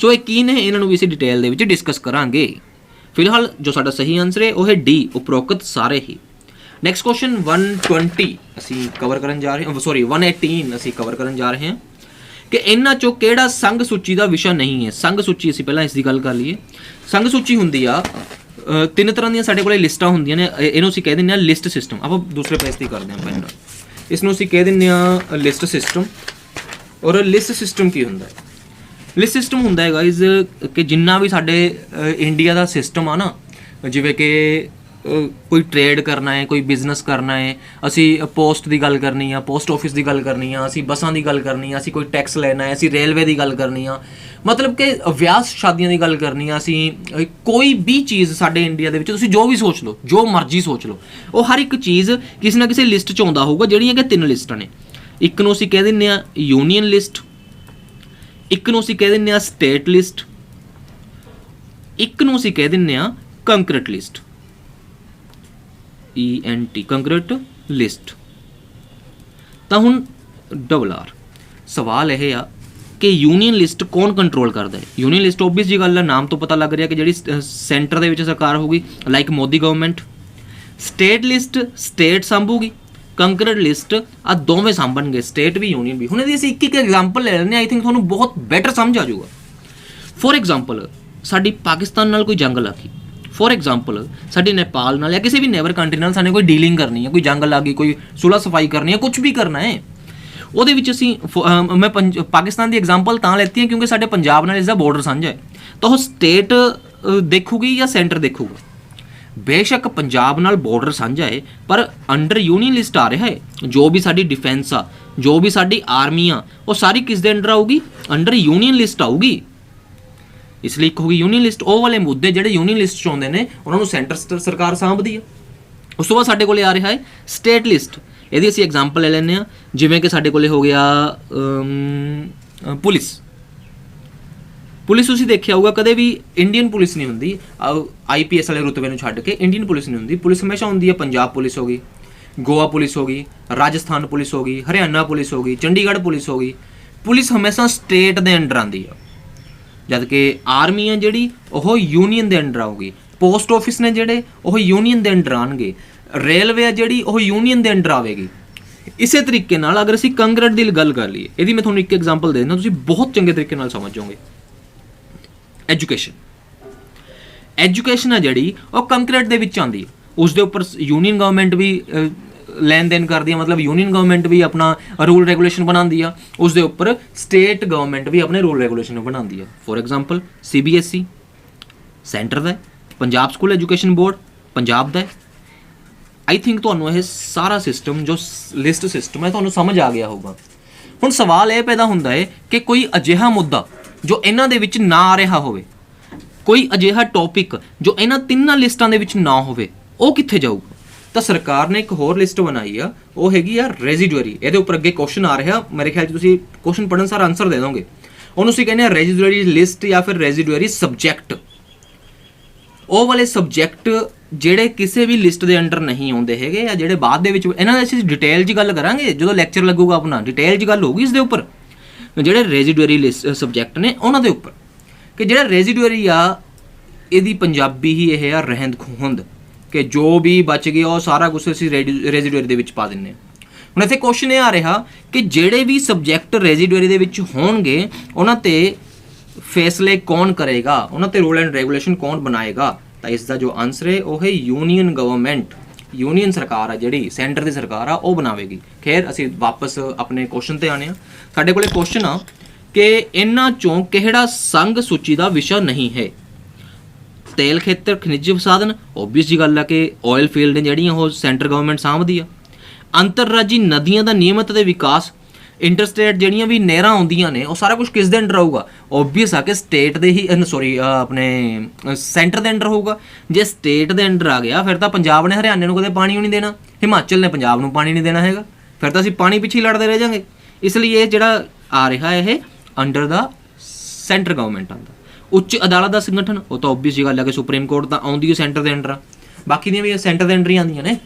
ਸੋ ਇਹ ਕੀ ਨੇ, ਇਹਨਾਂ ਨੂੰ ਵੀ ਅਸੀਂ ਡਿਟੇਲ ਦੇ ਵਿੱਚ ਡਿਸਕਸ ਕਰਾਂਗੇ। ਫਿਲਹਾਲ ਜੋ ਸਾਡਾ ਸਹੀ ਆਨਸਰ ਹੈ ਉਹ ਹੈ ਡੀ, ਉਪਰੋਕਤ ਸਾਰੇ ਹੀ। ਨੈਕਸਟ ਕੁਐਸਚਨ 120 ਅਸੀਂ ਕਵਰ ਕਰਨ ਜਾ ਰਹੇ ਹਾਂ, 118 ਅਸੀਂ ਕਵਰ ਕਰਨ ਜਾ ਰਹੇ ਹਾਂ ਕਿ ਇਹਨਾਂ ਚੋਂ ਕਿਹੜਾ ਸੰਘ ਸੂਚੀ ਦਾ ਵਿਸ਼ਾ ਨਹੀਂ ਹੈ। ਸੰਘ ਸੂਚੀ ਅਸੀਂ ਪਹਿਲਾਂ ਇਸ ਦੀ ਗੱਲ ਕਰ ਲਈਏ। ਸੰਘ ਸੂਚੀ ਹੁੰਦੀ ਆ ਤਿੰਨ ਤਰ੍ਹਾਂ ਦੀਆਂ ਸਾਡੇ ਕੋਲੇ ਲਿਸਟਾਂ ਹੁੰਦੀਆਂ ਨੇ। ਇਹਨੂੰ ਅਸੀਂ ਕਹਿ ਦਿੰਦੇ ਹਾਂ ਲਿਸਟ ਸਿਸਟਮ। ਆਪਾਂ ਦੂਸਰੇ ਪੇਜ ਤੇ ਕਰਦੇ ਹਾਂ ਪਹਿਲਾਂ, ਇਸ ਨੂੰ ਅਸੀਂ ਕਹਿ ਦਿੰਦੇ ਹਾਂ ਲਿਸਟ ਸਿਸਟਮ। ਔਰ ਲਿਸਟ ਸਿਸਟਮ ਕੀ ਹੁੰਦਾ ਹੈ? ਲਿਸਟ ਸਿਸਟਮ ਹੁੰਦਾ ਹੈ ਗਾਈਜ਼ ਕਿ ਜਿੰਨਾ ਵੀ ਸਾਡੇ ਇੰਡੀਆ ਦਾ ਸਿਸਟਮ ਆ ਨਾ, ਜਿਵੇਂ ਕਿ ਕੋਈ ਟ੍ਰੇਡ ਕਰਨਾ ਹੈ, ਕੋਈ ਬਿਜ਼ਨਸ ਕਰਨਾ ਹੈ, ਅਸੀਂ ਪੋਸਟ ਦੀ ਗੱਲ ਕਰਨੀ ਆ, ਪੋਸਟ ਆਫਿਸ ਦੀ ਗੱਲ ਕਰਨੀ ਆ, ਅਸੀਂ ਬੱਸਾਂ ਦੀ ਗੱਲ ਕਰਨੀ ਆ, ਅਸੀਂ ਕੋਈ ਟੈਕਸ ਲੈਣਾ ਹੈ, ਅਸੀਂ ਰੇਲਵੇ ਦੀ ਗੱਲ ਕਰਨੀ ਆ, ਮਤਲਬ ਕਿ ਵਿਆਹ ਸ਼ਾਦੀਆਂ ਦੀ ਗੱਲ ਕਰਨੀ ਆ, ਅਸੀਂ ਕੋਈ ਵੀ ਚੀਜ਼ ਸਾਡੇ ਇੰਡੀਆ ਦੇ ਵਿੱਚ ਤੁਸੀਂ ਜੋ ਵੀ ਸੋਚ ਲਓ, ਜੋ ਮਰਜ਼ੀ ਸੋਚ ਲਓ, ਉਹ ਹਰ ਇੱਕ ਚੀਜ਼ ਕਿਸੇ ਨਾ ਕਿਸੇ ਲਿਸਟ 'ਚ ਆਉਂਦਾ ਹੋਊਗਾ, ਜਿਹੜੀਆਂ ਕਿ 3 ਲਿਸਟਾਂ ਨੇ। ਇੱਕ ਨੂੰ ਅਸੀਂ ਕਹਿ ਦਿੰਦੇ ਹਾਂ ਯੂਨੀਅਨ ਲਿਸਟ, ਇੱਕ ਨੂੰ ਅਸੀਂ ਕਹਿ ਦਿੰਦੇ ਹਾਂ ਸਟੇਟ ਲਿਸਟ, ਇੱਕ ਨੂੰ ਅਸੀਂ ਕਹਿ ਦਿੰਦੇ ਹਾਂ ਕੰਕਰਟ ਲਿਸਟ, ENT ਕੰਕਰਟ ਲਿਸਟ। ਤਾਂ ਹੁਣ ਡਬਲ ਆਰ ਸਵਾਲ ਇਹ ਆ ਕਿ ਯੂਨੀਅਨ ਲਿਸਟ ਕੌਣ ਕੰਟਰੋਲ ਕਰਦਾ ਹੈ। ਯੂਨੀਅਨ ਲਿਸਟ ਓਬਵੀਅਸ ਜੀ ਗੱਲ ਹੈ, ਨਾਮ ਤੋਂ ਪਤਾ ਲੱਗ ਰਿਹਾ ਕਿ ਜਿਹੜੀ ਸੈਂਟਰ ਦੇ ਵਿੱਚ ਸਰਕਾਰ ਹੋਊਗੀ, like Modi government. State list state ਸੰਭੂਗੀ, ਕੰਕਰਟ ਲਿਸਟ ਆ ਦੋਵੇਂ ਸੰਭਣਗੇ, ਸਟੇਟ ਵੀ ਯੂਨੀਅਨ ਵੀ। ਹੁਣ ਇਹਦੀ ਅਸੀਂ ਇੱਕ ਐਗਜ਼ਾਮਪਲ ਲੈ ਲੈਂਦੇ ਹਾਂ, ਆਈ ਥਿੰਕ ਤੁਹਾਨੂੰ ਬਹੁਤ ਬੈਟਰ ਸਮਝ ਆ ਜਾਊਗਾ। ਫੋਰ ਐਗਜ਼ਾਮਪਲ ਸਾਡੀ ਪਾਕਿਸਤਾਨ ਨਾਲ ਕੋਈ ਜੰਗ ਲੱਗ ਗਈ, ਫੋਰ ਐਗਜ਼ਾਮਪਲ ਸਾਡੀ ਨੇਪਾਲ ਨਾਲ ਜਾਂ ਕਿਸੇ ਵੀ ਨੇਬਰ ਕੰਟਰੀ ਨਾਲ ਸਾਨੂੰ ਕੋਈ ਡੀਲਿੰਗ ਕਰਨੀ ਹੈ, ਕੋਈ ਜੰਗ ਲੱਗ ਗਈ, ਕੋਈ ਸੁਲਹ ਸਫਾਈ ਕਰਨੀ ਹੈ, ਕੁਝ ਵੀ ਕਰਨਾ ਹੈ, ਉਹਦੇ ਵਿੱਚ ਅਸੀਂ ਮੈਂ ਪਾਕਿਸਤਾਨ ਦੀ ਐਗਜ਼ਾਮਪਲ ਤਾਂ ਲੈਤੀ ਹੈ ਕਿਉਂਕਿ ਸਾਡੇ ਪੰਜਾਬ ਨਾਲ ਇਸਦਾ ਬਾਰਡਰ ਸਾਂਝਾ ਹੈ। ਤਾਂ ਉਹ ਸਟੇਟ ਦੇਖੂਗੀ ਜਾਂ ਸੈਂਟਰ ਦੇਖੂਗਾ। ਬੇਸ਼ੱਕ ਪੰਜਾਬ ਨਾਲ ਬਾਰਡਰ ਸਾਂਝਾ ਹੈ, ਪਰ ਅੰਡਰ ਯੂਨੀਅਨ ਲਿਸਟ ਆ ਰਿਹਾ ਹੈ। ਜੋ ਵੀ ਸਾਡੀ ਡਿਫੈਂਸ ਆ, ਜੋ ਵੀ ਸਾਡੀ ਆਰਮੀ ਆ, ਉਹ ਸਾਰੀ ਕਿਸ ਦੇ ਅੰਡਰ ਆਊਗੀ? ਅੰਡਰ ਯੂਨੀਅਨ ਲਿਸਟ ਆਊਗੀ। ਇਸ ਲਈ ਇੱਕ ਹੋ ਗਈ ਯੂਨੀਅਨ ਲਿਸਟ। ਉਹ ਵਾਲੇ ਮੁੱਦੇ ਜਿਹੜੇ ਯੂਨੀਅਨ ਲਿਸਟ 'ਚ ਆਉਂਦੇ ਨੇ ਉਹਨਾਂ ਨੂੰ ਸੈਂਟਰ ਸਰਕਾਰ ਸਾਂਭਦੀ ਆ। ਉਸ ਤੋਂ ਬਾਅਦ ਸਾਡੇ ਕੋਲੇ ਆ ਰਿਹਾ ਹੈ ਸਟੇਟ ਲਿਸਟ। ਇਹਦੀ ਅਸੀਂ ਐਗਜ਼ਾਮਪਲ ਲੈ ਲੈਂਦੇ ਹਾਂ, ਜਿਵੇਂ ਕਿ ਸਾਡੇ ਕੋਲੇ ਹੋ ਗਿਆ ਪੁਲਿਸ। ਪੁਲਿਸ ਤੁਸੀਂ ਦੇਖਿਆ ਹੋਊਗਾ ਕਦੇ ਵੀ ਇੰਡੀਅਨ ਪੁਲਿਸ ਨਹੀਂ ਹੁੰਦੀ, IPS ਵਾਲੇ ਰੁਤਬੇ ਨੂੰ ਛੱਡ ਕੇ ਇੰਡੀਅਨ ਪੁਲਿਸ ਨਹੀਂ ਹੁੰਦੀ। ਪੁਲਿਸ ਹਮੇਸ਼ਾ ਹੁੰਦੀ ਹੈ ਪੰਜਾਬ ਪੁਲਿਸ ਹੋ ਗਈ, ਗੋਆ ਪੁਲਿਸ ਹੋ ਗਈ, ਰਾਜਸਥਾਨ ਪੁਲਿਸ ਹੋ ਗਈ, ਹਰਿਆਣਾ ਪੁਲਿਸ ਹੋ ਗਈ, ਚੰਡੀਗੜ੍ਹ ਪੁਲਿਸ ਹੋ ਗਈ। ਪੁਲਿਸ ਹਮੇਸ਼ਾ ਸਟੇਟ ਦੇ ਅੰਡਰ ਆਉਂਦੀ ਆ, ਜਦ ਕਿ ਆਰਮੀ ਆ ਜਿਹੜੀ ਉਹ ਯੂਨੀਅਨ ਦੇ ਅੰਡਰ ਆਊਗੀ। ਪੋਸਟ ਆਫਿਸ ਨੇ ਜਿਹੜੇ ਉਹ ਯੂਨੀਅਨ ਦੇ ਅੰਡਰ ਆਉਣਗੇ। ਰੇਲਵੇ ਆ ਜਿਹੜੀ ਉਹ ਯੂਨੀਅਨ ਦੇ ਅੰਡਰ ਆਵੇਗੀ। ਇਸੇ ਤਰੀਕੇ ਨਾਲ ਅਗਰ ਅਸੀਂ ਕੰਕਰਟ ਦੀ ਗੱਲ ਕਰ ਲਈਏ, ਇਹਦੀ ਮੈਂ ਤੁਹਾਨੂੰ ਇੱਕ ਐਗਜ਼ਾਮਪਲ ਦੇ ਦਿੰਦਾ, ਤੁਸੀਂ ਬਹੁਤ ਚੰਗੇ ਤਰੀਕੇ ਨਾਲ ਸਮਝ ਜਾਓਗੇ। ਐਜੂਕੇਸ਼ਨ ਆ ਜਿਹੜੀ ਉਹ ਕੰਕਰਟ ਦੇ ਵਿੱਚ ਆਉਂਦੀ ਹੈ। ਉਸ ਦੇ ਉੱਪਰ ਯੂਨੀਅਨ ਗਵਰਨਮੈਂਟ ਵੀ ਲੈਣ ਦੇਣ ਕਰਦੀ ਹੈ, ਮਤਲਬ ਯੂਨੀਅਨ ਗਵਰਨਮੈਂਟ ਵੀ ਆਪਣਾ ਰੂਲ ਰੈਗੂਲੇਸ਼ਨ ਬਣਾਉਂਦੀ ਆ, ਉਸ ਦੇ ਉੱਪਰ ਸਟੇਟ ਗਵਰਨਮੈਂਟ ਵੀ ਆਪਣੇ ਰੂਲ ਰੈਗੂਲੇਸ਼ਨ ਬਣਾਉਂਦੀ ਆ। ਫੋਰ ਐਗਜ਼ਾਮਪਲ CBSE ਸੈਂਟਰ ਦਾ ਹੈ, Punjab school education board Punjab ਦਾ ਹੈ। ਆਈ ਥਿੰਕ ਤੁਹਾਨੂੰ ਇਹ ਸਾਰਾ ਸਿਸਟਮ ਜੋ ਲਿਸਟ ਸਿਸਟਮ ਹੈ ਤੁਹਾਨੂੰ ਸਮਝ ਆ ਗਿਆ ਹੋਊਗਾ। ਹੁਣ ਸਵਾਲ ਇਹ ਪੈਦਾ ਹੁੰਦਾ ਹੈ ਕਿ ਕੋਈ ਅਜਿਹਾ ਮੁੱਦਾ ਜੋ ਇਹਨਾਂ ਦੇ ਵਿੱਚ ਨਾ ਆ ਰਿਹਾ ਹੋਵੇ, ਕੋਈ ਅਜਿਹਾ ਟੌਪਿਕ ਜੋ ਇਹਨਾਂ ਤਿੰਨਾਂ ਲਿਸਟਾਂ ਦੇ ਵਿੱਚ ਨਾ ਹੋਵੇ, ਉਹ ਕਿੱਥੇ ਜਾਊਗਾ? ਤਾਂ ਸਰਕਾਰ ਨੇ ਇੱਕ ਹੋਰ ਲਿਸਟ ਬਣਾਈ ਆ, ਉਹ ਹੈਗੀ ਆ ਰੈਜ਼ੀਡੂਅਰੀ। ਇਹਦੇ ਉੱਪਰ ਅੱਗੇ ਕੁਐਸਚਨ ਆ ਰਿਹਾ, ਮੇਰੇ ਖਿਆਲ 'ਚ ਤੁਸੀਂ ਕੁਐਸਚਨ ਪੜ੍ਹਨ ਸਾਰ ਆਨਸਰ ਦੇ ਦੋਗੇ। ਉਹਨੂੰ ਅਸੀਂ ਕਹਿੰਦੇ ਆ ਰੈਜ਼ੀਡੂਅਰੀ ਲਿਸਟ ਜਾਂ ਫਿਰ ਰੈਜ਼ੀਡੂਅਰੀ ਸਬਜੈਕਟ। ਉਹ ਵਾਲੇ ਸਬਜੈਕਟ ਜਿਹੜੇ ਕਿਸੇ ਵੀ ਲਿਸਟ ਦੇ ਅੰਡਰ ਨਹੀਂ ਆਉਂਦੇ ਹੈਗੇ, ਜਾਂ ਜਿਹੜੇ ਬਾਅਦ ਦੇ ਵਿੱਚ, ਇਹਨਾਂ ਦੀ ਅਸੀਂ ਡਿਟੇਲ 'ਚ ਗੱਲ ਕਰਾਂਗੇ ਜਦੋਂ ਲੈਕਚਰ ਲੱਗੂਗਾ ਆਪਣਾ, ਡਿਟੇਲ 'ਚ ਗੱਲ ਹੋਊਗੀ ਇਸ ਦੇ ਉੱਪਰ, ਜਿਹੜੇ ਰੈਜ਼ੀਡੂਅਰੀ ਲਿਸਟ ਸਬਜੈਕਟ ਨੇ ਉਹਨਾਂ ਦੇ ਉੱਪਰ। ਕਿ ਜਿਹੜਾ ਰੈਜ਼ੀਡੂਅਰੀ ਆ ਇਹਦੀ ਪੰਜਾਬੀ ਹੀ ਇਹ ਆ ਰਹਿੰਦ ਖੂੰਹਦ, ਕਿ ਜੋ ਵੀ ਬਚ ਗਿਆ ਉਹ ਸਾਰਾ ਕੁਛ ਅਸੀਂ ਰੈਜ਼ੀਡੂਅਰੀ ਦੇ ਵਿੱਚ ਪਾ ਦਿੰਦੇ ਹਾਂ। ਹੁਣ ਇੱਥੇ ਕੁਐਸਚਨ ਇਹ ਆ ਰਿਹਾ ਕਿ ਜਿਹੜੇ ਵੀ ਸਬਜੈਕਟ ਰੈਜ਼ੀਡੂਅਰੀ ਦੇ ਵਿੱਚ ਹੋਣਗੇ ਉਹਨਾਂ ਤੇ ਫੈਸਲੇ ਕੌਣ ਕਰੇਗਾ, ਉਹਨਾਂ ਤੇ ਰੂਲ ਐਂਡ ਰੈਗੂਲੇਸ਼ਨ ਕੌਣ ਬਣਾਏਗਾ? ਤਾਂ ਇਸ ਦਾ ਜੋ ਆਨਸਰ ਹੈ ਉਹ ਹੈ ਯੂਨੀਅਨ ਗਵਰਨਮੈਂਟ। ਯੂਨੀਅਨ ਸਰਕਾਰ ਆ ਜਿਹੜੀ ਸੈਂਟਰ ਦੀ ਸਰਕਾਰ ਆ ਉਹ ਬਣਾਵੇਗੀ। ਖੈਰ ਅਸੀਂ ਵਾਪਸ ਆਪਣੇ ਕੁਐਸਚਨ ਤੇ ਆਉਂਦੇ ਹਾਂ। ਸਾਡੇ ਕੋਲੇ ਕੁਐਸਚਨ ਆ ਕਿ ਇਹਨਾਂ ਚੋਂ ਕਿਹੜਾ ਸੰਘ ਸੂਚੀ ਦਾ ਵਿਸ਼ਾ ਨਹੀਂ ਹੈ? ਤੇਲ ਖੇਤਰ, ਖਣਿਜ ਸਾਧਨ, ਓਬਵੀਅਸ ਜੀ ਗੱਲ ਆ ਕਿ ਆਇਲ ਫੀਲਡ ਨੇ ਜਿਹੜੀਆਂ ਉਹ ਸੈਂਟਰ ਗਵਰਨਮੈਂਟ ਸਾਂਭਦੀ ਆ। ਅੰਤਰਰਾਜੀ ਨਦੀਆਂ ਦਾ ਨਿਯਮਿਤ ਅਤੇ ਵਿਕਾਸ, ਇੰਟਰਸਟੇਟ ਜਿਹੜੀਆਂ ਵੀ ਨਹਿਰਾਂ ਆਉਂਦੀਆਂ ਨੇ ਉਹ ਸਾਰਾ ਕੁਝ ਕਿਸ ਦੇ ਅੰਡਰ ਆਊਗਾ? ਓਬਵੀਅਸ ਆ ਕਿ ਸਟੇਟ ਦੇ ਹੀ ਆਪਣੇ ਸੈਂਟਰ ਦੇ ਅੰਡਰ ਹੋਊਗਾ। ਜੇ ਸਟੇਟ ਦੇ ਅੰਡਰ ਆ ਗਿਆ ਫਿਰ ਤਾਂ ਪੰਜਾਬ ਨੇ ਹਰਿਆਣੇ ਨੂੰ ਕਦੇ ਪਾਣੀ ਨਹੀਂ ਦੇਣਾ, ਹਿਮਾਚਲ ਨੇ ਪੰਜਾਬ ਨੂੰ ਪਾਣੀ ਨਹੀਂ ਦੇਣਾ ਹੈਗਾ, ਫਿਰ ਤਾਂ ਅਸੀਂ ਪਾਣੀ ਪਿੱਛੇ ਹੀ ਲੜਦੇ ਰਹਿ ਜਾਵਾਂਗੇ। ਇਸ ਲਈ ਇਹ ਜਿਹੜਾ ਆ ਰਿਹਾ ਇਹ ਅੰਡਰ ਦਾ ਸੈਂਟਰ ਗਵਰਨਮੈਂਟ ਆਉਂਦਾ। ਉੱਚ ਅਦਾਲਤ ਦਾ ਸੰਗਠਨ, ਉਹ ਤਾਂ ਓਬਵੀਅਸ ਗੱਲ ਹੈ ਕਿ ਸੁਪਰੀਮ ਕੋਰਟ ਤਾਂ ਆਉਂਦੀ ਹੈ ਸੈਂਟਰ ਦੇ ਅੰਡਰ, ਬਾਕੀ ਦੀਆਂ ਵੀ ਸੈਂਟਰ ਦੇ ਅੰਡਰ ਹੀ ਆਉਂਦੀਆਂ ਨੇ।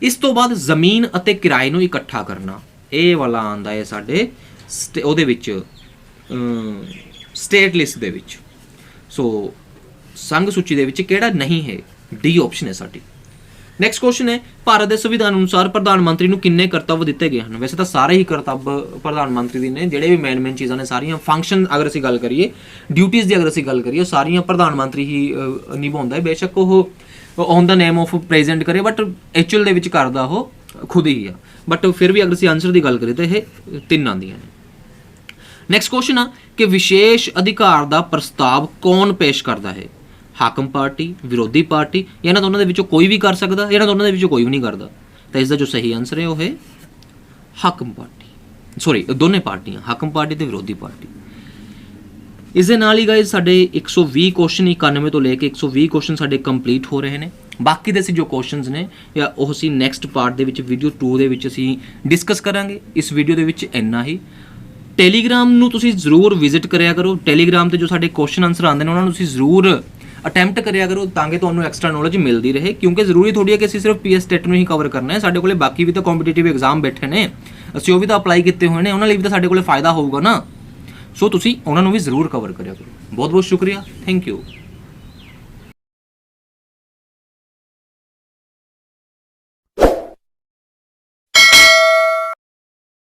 ਇਸ ਤੋਂ ਬਾਅਦ ਜ਼ਮੀਨ ਅਤੇ ਕਿਰਾਏ ਨੂੰ ਇਕੱਠਾ ਕਰਨਾ, ਇਹ ਵਾਲਾ ਆਉਂਦਾ ਹੈ ਸਾਡੇ ਉਹਦੇ ਵਿੱਚ ਸਟੇਟ ਲਿਸਟ ਦੇ ਵਿੱਚ। ਸੋ ਸੰਘ ਸੂਚੀ ਦੇ ਵਿੱਚ ਕਿਹੜਾ ਨਹੀਂ ਹੈ? D ਆਪਸ਼ਨ ਹੈ ਸਾਡੀ। ਨੈਕਸਟ ਕੁਐਸਚਨ ਹੈ, ਭਾਰਤ ਦੇ ਸੰਵਿਧਾਨ ਅਨੁਸਾਰ ਪ੍ਰਧਾਨ ਮੰਤਰੀ ਨੂੰ ਕਿੰਨੇ ਕਰਤੱਵ ਦਿੱਤੇ ਗਏ ਹਨ? ਵੈਸੇ ਤਾਂ ਸਾਰੇ ਹੀ ਕਰਤੱਵ ਪ੍ਰਧਾਨ ਮੰਤਰੀ ਦੇ ਨੇ, ਜਿਹੜੇ ਵੀ ਮੇਨ ਚੀਜ਼ਾਂ ਨੇ ਸਾਰੀਆਂ। ਫੰਕਸ਼ਨ ਅਗਰ ਅਸੀਂ ਗੱਲ ਕਰੀਏ, ਡਿਊਟੀਜ਼ ਦੀ ਅਗਰ ਅਸੀਂ ਗੱਲ ਕਰੀਏ, ਸਾਰੀਆਂ ਪ੍ਰਧਾਨ ਮੰਤਰੀ ਹੀ ਨਿਭਾਉਂਦਾ ਹੈ। ਬੇਸ਼ੱਕ ਉਹ on the name of president ਕਰੇ, ਬਟ ਐਕਚੁਅਲ ਦੇ ਵਿੱਚ ਕਰਦਾ ਉਹ ਖੁਦ ਹੀ ਆ। ਬਟ ਫਿਰ ਵੀ ਅਗਰ ਅਸੀਂ ਆਨਸਰ ਦੀ ਗੱਲ ਕਰੀਏ ਤਾਂ ਇਹ 3 ਆਉਂਦੀਆਂ ਨੇ। ਨੈਕਸਟ ਕੁਐਸਚਨ ਆ ਕਿ ਵਿਸ਼ੇਸ਼ ਅਧਿਕਾਰ ਦਾ ਪ੍ਰਸਤਾਵ ਕੌਣ ਪੇਸ਼ ਕਰਦਾ ਹੈ? ਹਾਕਮ ਪਾਰਟੀ, ਵਿਰੋਧੀ ਪਾਰਟੀ, ਜਾਂ ਇਹਨਾਂ ਦੋਨਾਂ ਦੇ ਵਿੱਚੋਂ ਕੋਈ ਵੀ ਕਰ ਸਕਦਾ, ਇਹਨਾਂ ਦੋਨਾਂ ਦੇ ਵਿੱਚੋਂ ਕੋਈ ਵੀ ਨਹੀਂ ਕਰਦਾ। ਤਾਂ ਇਸ ਦਾ ਜੋ ਸਹੀ ਆਨਸਰ ਹੈ ਉਹ ਹੈ ਹਾਕਮ ਪਾਰਟੀ, ਸੌਰੀ ਦੋਨੇ ਪਾਰਟੀਆਂ, ਹਾਕਮ ਪਾਰਟੀ ਤੇ ਵਿਰੋਧੀ ਪਾਰਟੀ। ਇਸ ਦੇ ਨਾਲ ਹੀ ਗਾਇਜ਼ ਸਾਡੇ 120 ਕੁਐਸਚਨ 91 ਤੋਂ ਲੈ ਕੇ 120 ਕੁਐਸਚਨ ਸਾਡੇ ਕੰਪਲੀਟ ਹੋ ਰਹੇ ਨੇ। ਬਾਕੀ ਦੇ ਅਸੀਂ ਜੋ ਕੁਐਸਚਨਸ ਨੇ ਜਾਂ ਉਹ ਅਸੀਂ ਨੈਕਸਟ ਪਾਰਟ ਦੇ ਵਿੱਚ ਵੀਡੀਓ 2 ਦੇ ਵਿੱਚ ਅਸੀਂ ਡਿਸਕਸ ਕਰਾਂਗੇ। ਇਸ ਵੀਡੀਓ ਦੇ ਵਿੱਚ ਇੰਨਾ ਹੀ। ਟੈਲੀਗ੍ਰਾਮ ਨੂੰ ਤੁਸੀਂ ਜ਼ਰੂਰ ਵਿਜ਼ਿਟ ਕਰਿਆ ਕਰੋ। ਟੈਲੀਗ੍ਰਾਮ ਤੇ ਜੋ ਸਾਡੇ ਕੁਐਸਚਨ ਆਨਸਰ ਆਉਂਦੇ ਨੇ ਉਹਨਾਂ ਨੂੰ ਤੁਸੀਂ ਜ਼ਰੂਰ ਅਟੈਂਪਟ ਕਰਿਆ ਕਰੋ ਤਾਂ ਕਿ ਤੁਹਾਨੂੰ ਐਕਸਟਰਾ ਨੌਲੇਜ ਮਿਲਦੀ ਰਹੇ, ਕਿਉਂਕਿ ਜ਼ਰੂਰੀ ਥੋੜੀ ਹੈ ਕਿ ਅਸੀਂ ਸਿਰਫ ਪੀਐਸ ਟੈਟ ਨੂੰ ਹੀ ਕਵਰ ਕਰਨਾ ਹੈ। ਸਾਡੇ ਕੋਲੇ ਬਾਕੀ ਵੀ ਤਾਂ ਕੰਪੀਟੀਟਿਵ ਐਗਜ਼ਾਮ ਬੈਠੇ ਨੇ, ਅਸੀਂ ਉਹ ਵੀ ਤਾਂ ਅਪਲਾਈ ਕੀਤੇ ਹੋਏ ਨੇ, ਉਹਨਾਂ ਲਈ ਵੀ ਤਾਂ ਸਾਡੇ ਕੋਲੇ ਫਾਇਦਾ ਹੋਊਗਾ ਨਾ। ਸੋ ਤੁਸੀਂ ਉਹਨਾਂ ਨੂੰ ਵੀ ਜ਼ਰੂਰ ਕਵਰ ਕਰਿਆ ਕਰੋ। ਬਹੁਤ ਬਹੁਤ ਸ਼ੁਕਰੀਆ, ਥੈਂਕ ਯੂ।